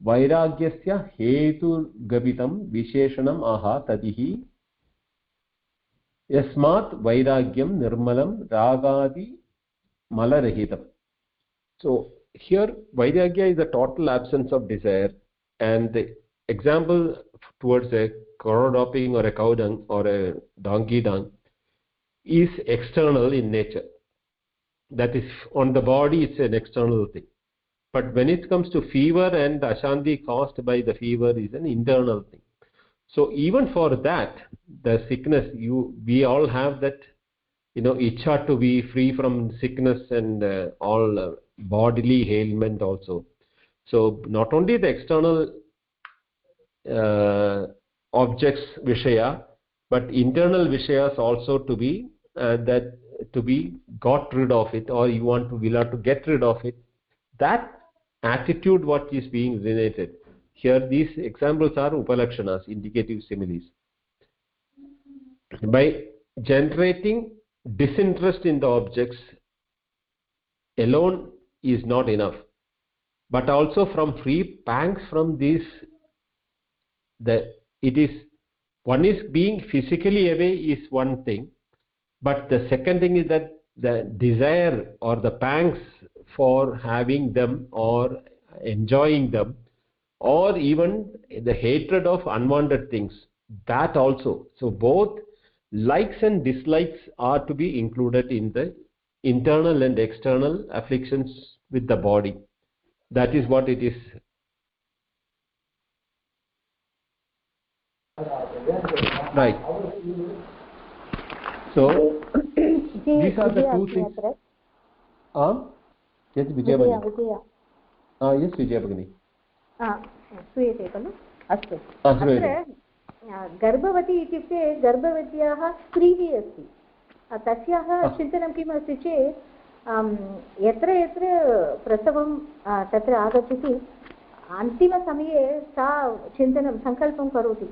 वैराग्यस्य हेतुगभितं विशेषणम् आह तदिहि यस्मात् वैराग्यं निर्मलं रागादि malarahitam. So here Vairagya is the total absence of desire, and the example towards a cow dropping or a cow dung or a donkey dung is external in nature. That is, on the body it's an external thing. But when it comes to fever and ashanti caused by the fever is an internal thing. So even for that, the sickness, we all have that, itcha to be free from sickness and all bodily ailment also. So not only the external objects vishaya, but internal vishayas also to be got rid of it, or will have to get rid of it. That attitude what is being related here, these examples are upalakshanas, indicative similes. By generating disinterest in the objects alone is not enough, but also from free pangs from these, one is being physically away is one thing, but the second thing is that the desire or the pangs for having them or enjoying them, or even the hatred of unwanted things, that also. So both likes and dislikes are to be included in the internal and external afflictions with the body. That is what it is. Right. So these are the two things. Yes, Vijaya Bhagini. Yes, Vijaya Bhagini. श्रूयते खलु? अस्तु. अत्र गर्भवती इत्युक्ते गर्भवत्याः स्त्रीः अस्ति. तस्याः चिन्तनं किम् अस्ति चेत् यत्र यत्र प्रसवं तत्र आगच्छति, अन्तिमसमये सा चिन्तनं सङ्कल्पं करोति,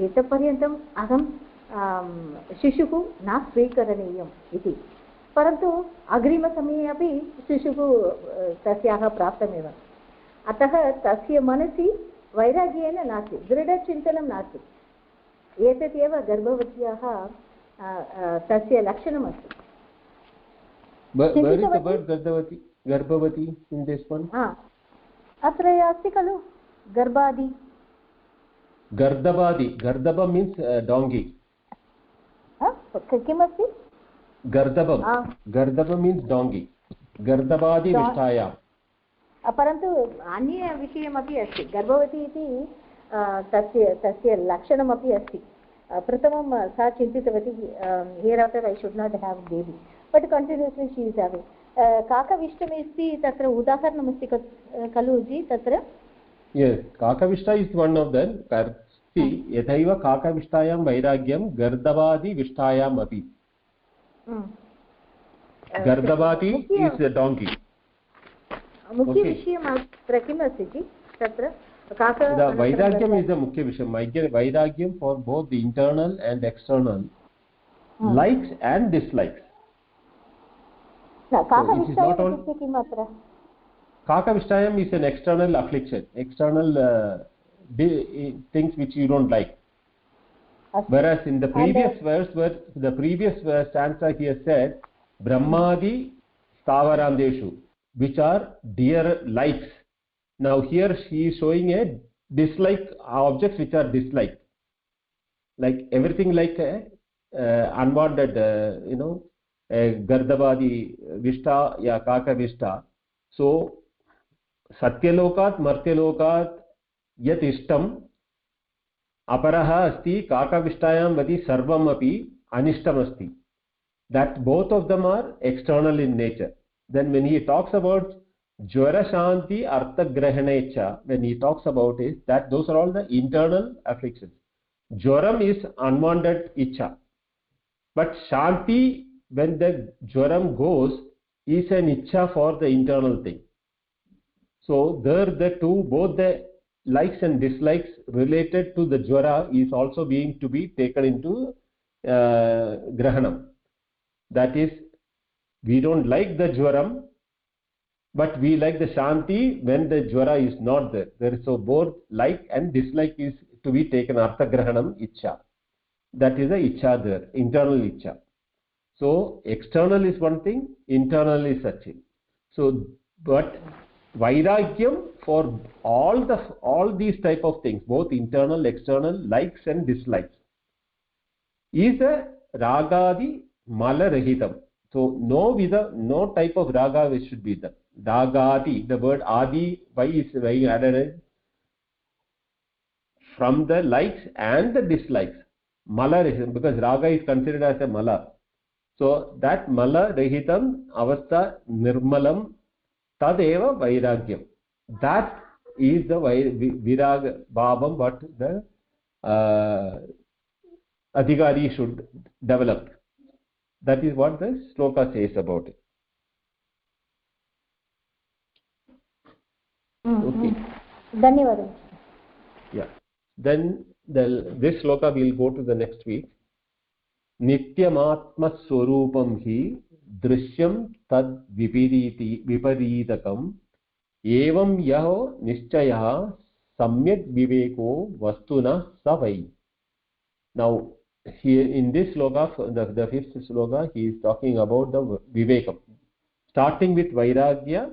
एतत्पर्यन्तम् अहं शिशुः न स्वीकरणीयम् इति. परन्तु अग्रिमसमये अपि शिशुः तस्याः प्राप्तमेव। अतः तस्य मनसि वैराग्येन नास्ति, दृढचिन्तनं नास्ति। एतत् एव गर्भवत्याः तस्य लक्षणमस्ति। गर्भवती in this one? अत्र अस्ति खलु गर्भादि। Gardabadi. Gardaba means donkey. किमस्ति? Gardabam. Gardaba means donkey. Gardabadi vishtaya. परन्तु अन्य विषयमपि अस्ति। गर्भवती इति तस्य लक्षणमपि अस्ति। प्रथमं सा चिन्तितवती hereafter I should not have baby, but continuously she is having. काकविष्टमस्ति तत्र उदाहरणमस्ति खलु जि तत्र? Yes, kakavishta is one of them. See, yathaiva kakavishhtayam vairagyam gardavadi vishtayam api. Gardavati is a donkey. मुख्य विषयम् अत्र किम् अस्ति जि तत्र? The vairagyam is the mukhya vishayam. Vairagyam for both the internal and external likes and dislikes. Kakavishayam is an external affliction, external things which you don't like. Whereas in the previous verse, stanza here said, Brahmadi Stavarandeshu, which are dear likes. Now here she is showing a dislike, objects which are disliked. Like everything like unwanted, Gardavadi Vishta, ya Kaka Vishta. So, Satyalokat, Martyalokat, Yat Ishtam, Aparaha Asti, Kaka Vishtayam Vadi Sarvam Api, Anishtam Asti. That both of them are external in nature. Then when he talks about Jvara Shanti Artha Grahanecha, when he talks about it, that those are all the internal afflictions. Jvaram is unwanted Icha. But Shanti, when the Jvaram goes, is an Icha for the internal thing. So there the two, both the likes and dislikes related to the Jvara is also being to be taken into Grahanam. That is, we don't like the Jvaram, but we like the Shanti when the Jvara is not there. So both like and dislike is to be taken Artha Grahanam Icha. That is the Icha there, internal Icha. So external is one thing, internal is Sachin. So, but Vairagyam for all these type of things, both internal, external, likes and dislikes, is a Ragadi Mala Rahitam. So no type of raga which should be there. Ragadi, the word Adi, why is added from the likes and the dislikes. Mala Rahitam, because raga is considered as a mala. So that mala rahitam avastha nirmalam tadeva vairagyam. That is the viraga bhavam what the adhikari should develop. That is what the sloka says about it. Okay. Dhanyawad. Yeah. Then this sloka will go to the next week. Nityamatma swarupam hi drishyam tad viparitakam evam yaho nischayah samyak viveko vastuna savai. Now here in this sloka, the fifth sloka, he is talking about the vivekam, starting with vairagya,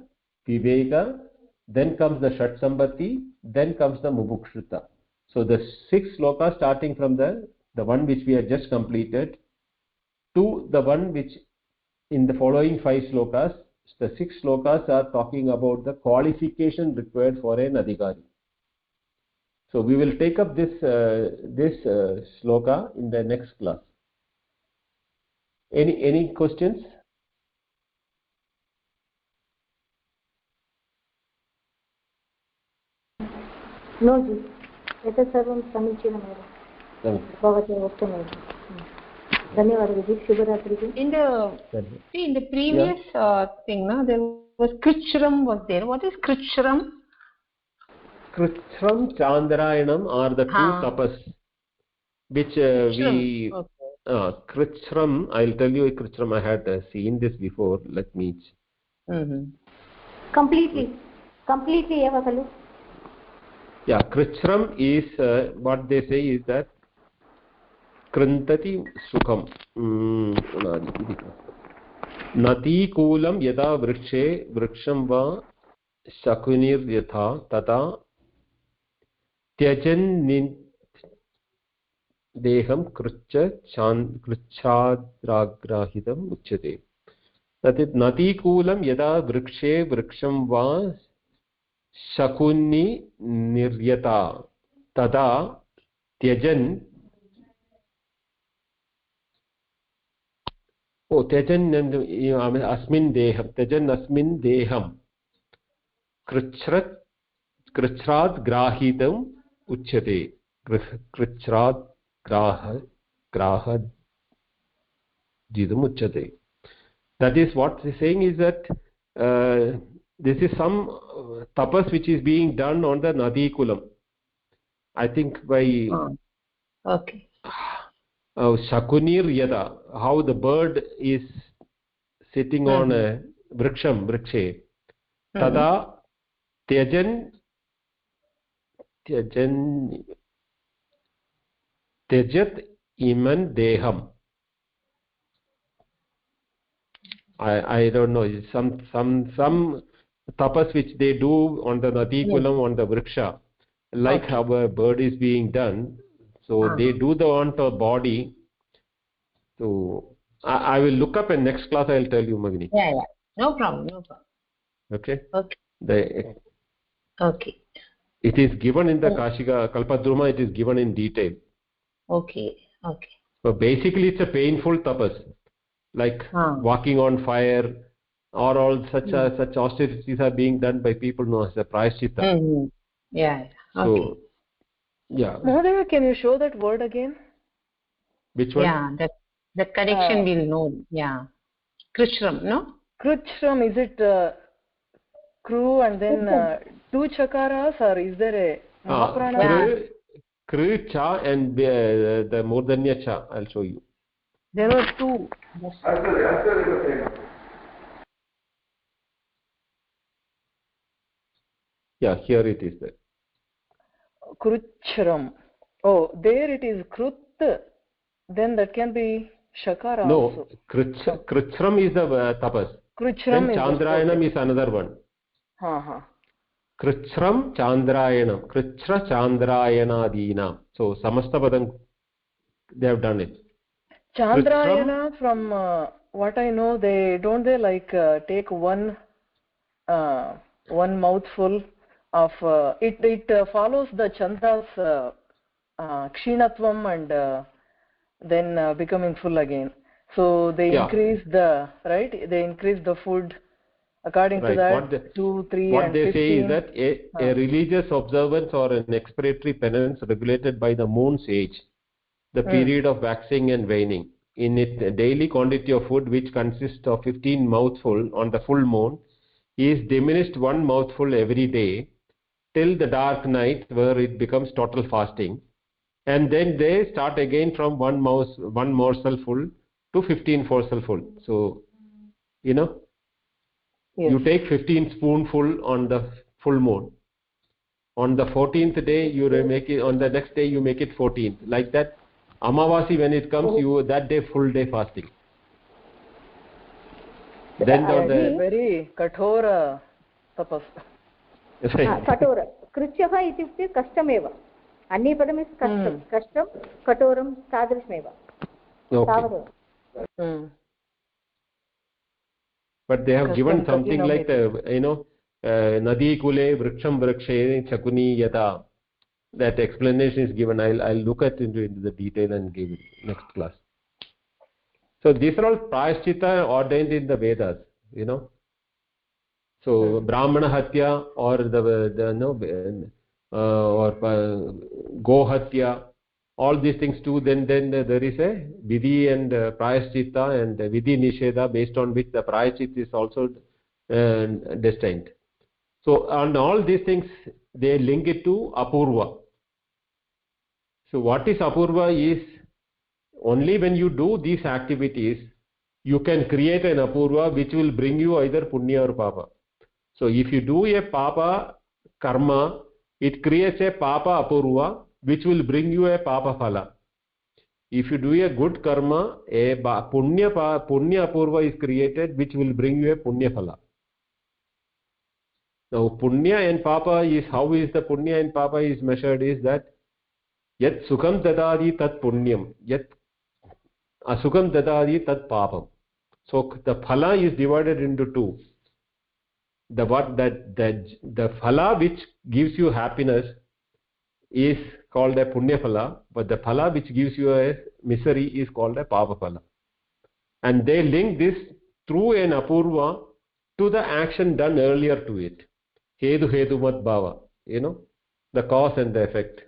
viveka, then comes the shatsambati, then comes the mubukshita. So the sixth sloka, starting from the one which we have just completed to the one which in the following 5 slokas, the 6 slokas are talking about the qualification required for an adhikari. So we will take up this sloka in the next class. Any questions? No, ji. एतत् सर्वं समीचीनमेव भवती उक्तमेव. धन्यवादः जी. शुभरात्रिः. In the previous thing, there was Krichram was there. What is Krichram? Krichram, Chandrayanam are the two tapas which we Krichram, I'll tell you a Krichram. I had seen this before. Let me. Completely eva khalu. Yeah, Krichram is what they say is that Krantati Sukham. Nati Kulam Yada Vrikshe Vriksham Va Shakunir Yatha Tata Tyajan Deham Krichchadragrahidam Uchyate. That is Nati Kulam Yada Vrikshe Vriksham Va Shakuni Niryata Tada Tyajan Tyajan Asmin Deham Tyajan Asmin Deham Krichrad Grahitam Uchyate. Krichrad Grahadidam Uchyate. That is what he's saying is that this is some tapas which is being done on the Nadi Kulam. I think by Okay. Shakunir Yada, how the bird is sitting on a vrikshe. Tada Tyajan Tyajat Iman Deham. I don't know, some tapas which they do on the Nadi Kulam, on the vriksha, like how a bird is being done. So they do the on the body. So I will look up, and next class I will tell you, Magni. Yeah. No problem. Okay. Okay. Okay. It is given in the Kashika Kalpadruma. It is given in detail. Okay. So basically, it's a painful tapas, like walking on fire, or all such austerities are being done by people known as the prayaschitta. Yeah. So, Okay. yeah. Mahadeva, can you show that word again? Which one? Yeah, that correction we'll know. Yeah. Krichram, no? Krichram, is it kru and then two chakaras, or is there a mahaprana? Kru, cha, and the murdanya cha. I'll show you. There were two. Yeah, here it is there. Kruchram. Oh, there it is krut. Then that can be shakara also. No, Krichram is the tapas. Krichram then Chandrayanam is another one. Krichram Chandrayanam. Krichra Chandrayanadinam. So Samastapadam, they have done it. Chandrayana, from what I know, they like take one mouthful of it follows the chandra's kshinatvam and then becoming full again. So they increase the food according to that 2, 3 what and they 15. say is that a religious observance or an expiatory penance regulated by the moon's age, the period of waxing and waning. In it, a daily quantity of food which consists of 15 mouthful on the full moon is diminished 1 mouthful every day till the dark night, where it becomes total fasting, and then they start again from one morsel full to 15 morsel full. So you take 15 spoonful on the full moon. On the 14th day you make it, on the next day you make it 14th, like that. Amavasi, when it comes, you that day full day fasting. Then very kathora tapas. Kathora. Krichyaha ityukte kashtameva. Anni padam is kashtam. Kashtam, katoram, tadrishmeva. Okay. But they have given something like Nadi Kule Vriksham Vrikshe Chakuni Yata. That explanation is given. I'll look at into the detail and give it next class. So these are all prayaschitta ordained in the Vedas, So Brahmana Hatya or or Go Hatya, all these things too. Then there is a Vidhi and prayaschitta and Vidhi Nisheda, based on which the prayaschitta is also destined. So on all these things they link it to Apurva. So what is Apurva is only when you do these activities, you can create an apurva which will bring you either punya or papa. So if you do a papa karma, it creates a papa apurva which will bring you a papa phala. If you do a good karma, a punya apurva is created which will bring you a punya phala. Now punya and papa is, how is the punya and papa is measured is that yat sukham dadadi tat punyam, yat asukam dadadi tat papam. So the phala is divided into two. The phala which gives you happiness is called a punya phala, but the phala which gives you a misery is called a papa phala. And they link this through an apurva to the action done earlier to it. Hedu hetumat bhava, the cause and the effect.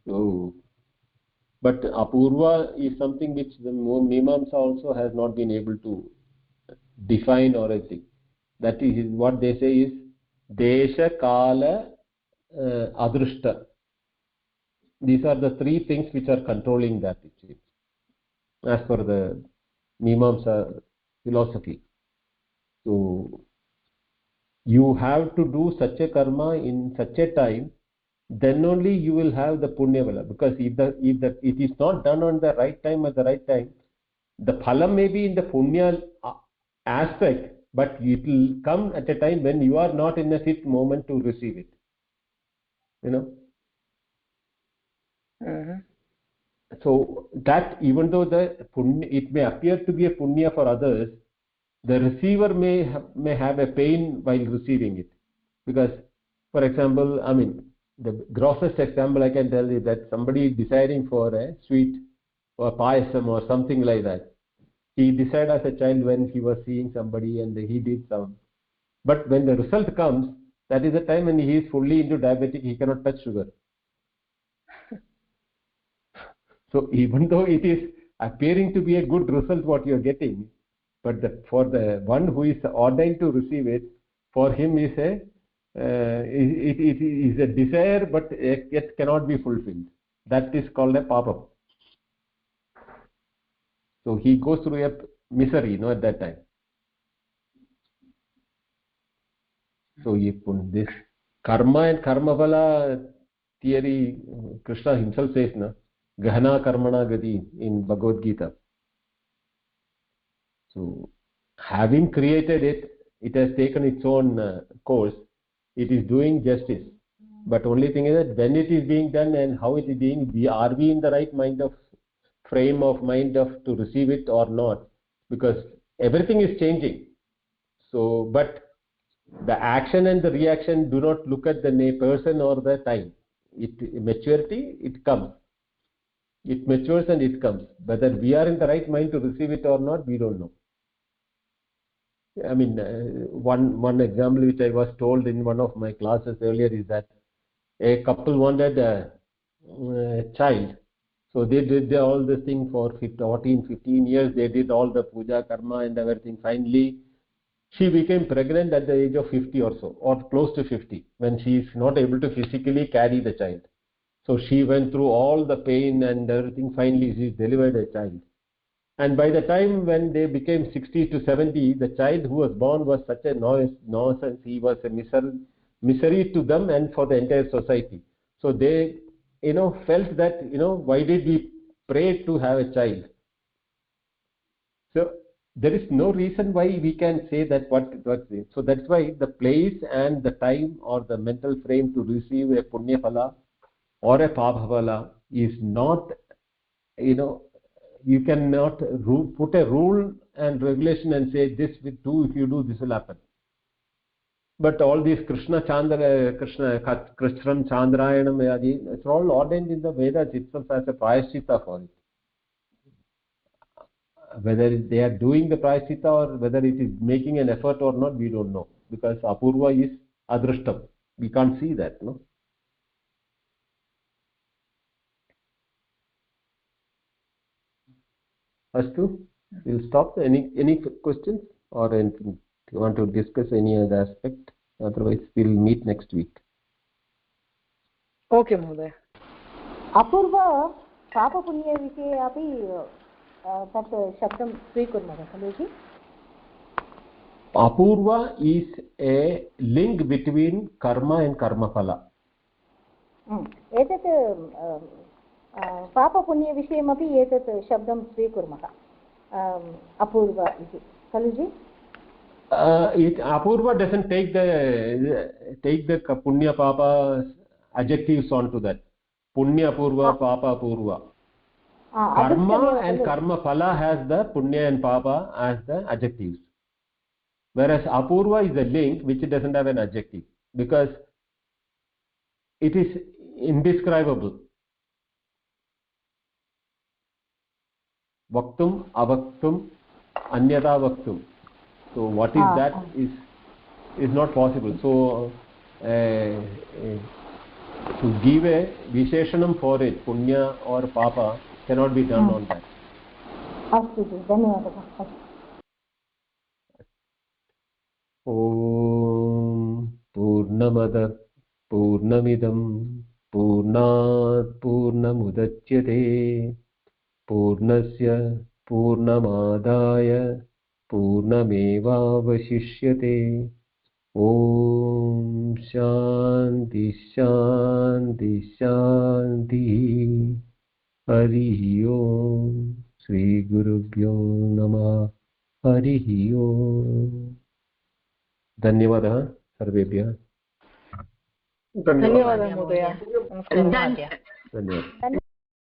Oh. But apurva is something which the Mimamsa also has not been able to define or anything. That is what they say is desha, kala, adrushta. These are the three things which are controlling that, as per the Mimamsa philosophy. So you have to do such a karma in such a time, then only you will have the punya phala. Because if it is not done on the right time at the right time, the phala may be in the punya aspect, but it will come at a time when you are not in a fit moment to receive it. So that even though the punya, it may appear to be a punya for others, the receiver may have a pain while receiving it. Because, for example, the grossest example I can tell you that somebody deciding for a sweet or payasam or something like that. He decided as a child when he was seeing somebody and he did some. But when the result comes, that is the time when he is fully into diabetic, he cannot touch sugar. So even though it is appearing to be a good result what you are getting, but for the one who is ordained to receive it, for him is it is a desire, but it cannot be fulfilled. That is called a papa. So he goes through a misery, at that time. So if this karma and karma phala theory, Krishna himself says, Gahana karmana gati in Bhagavad Gita. So having created it, it has taken its own course. It is doing justice. But only thing is that when it is being done and how it is being, are we in the right frame of mind to receive it or not? Because everything is changing. So, but the action and the reaction do not look at the person or the time. Maturity, it comes. It matures and it comes. Whether we are in the right mind to receive it or not, we don't know. One example which I was told in one of my classes earlier is that a couple wanted a child. So they did all this thing for 14, 15 years. They did all the puja, karma and everything. Finally, she became pregnant at the age of 50 or so, or close to 50, when she is not able to physically carry the child. So she went through all the pain and everything. Finally, she delivered a child. And by the time when they became 60 to 70, the child who was born was such a nonsense. He was a misery to them and for the entire society. So they, felt that, why did we pray to have a child? So there is no reason why we can say that so that's why the place and the time or the mental frame to receive a punya phala or a papa phala is not, you cannot put a rule and regulation and say this will do, if you do this will happen. But all these Krishna Chandrayanam, it's all ordained in the Vedas itself as a prayaschitta for it. Whether they are doing the prayaschitta or whether it is making an effort or not, we don't know. Because apurva is adrushtam. We can't see that, no? Astu, we'll stop. Any questions or anything you want to discuss, any other aspect? Otherwise we'll meet next week. Okay महोदय. अपूर्व पापपुण्यविषये अपि तत् शब्दं स्वीकुर्मः खलु जि? Apurva is a link between karma and karma phala. एतत् पापपुण्यविषयमपि एतत् शब्दं स्वीकुर्मः अपूर्व इति खलु जि? Apurva doesn't take the punya papa adjectives onto that. Punya apurva, papa apurva. Karma and karma phala has the punya and papa as the adjectives, whereas apurva is a link which doesn't have an adjective because it is indescribable. Vaktum, avaktum, anyata vaktum. So what is that is not possible. So to give a visheshanam for it, punya or papa, cannot be done on that. अस्तु जि, धन्यवादः. ॐ पूर्णमदः पूर्णमिदं पूर्णात् पूर्णमुदच्यते पूर्णस्य पूर्णमादाय पूर्णमेवावशिष्यते. ॐ शान्ति शान्ति शान्तिः. हरिः ओम्. श्रीगुरुभ्यो नमः. हरिः ओम्. धन्यवादः सर्वेभ्यः. धन्यवादः महोदय. नमस्कारः. धन्यवादः.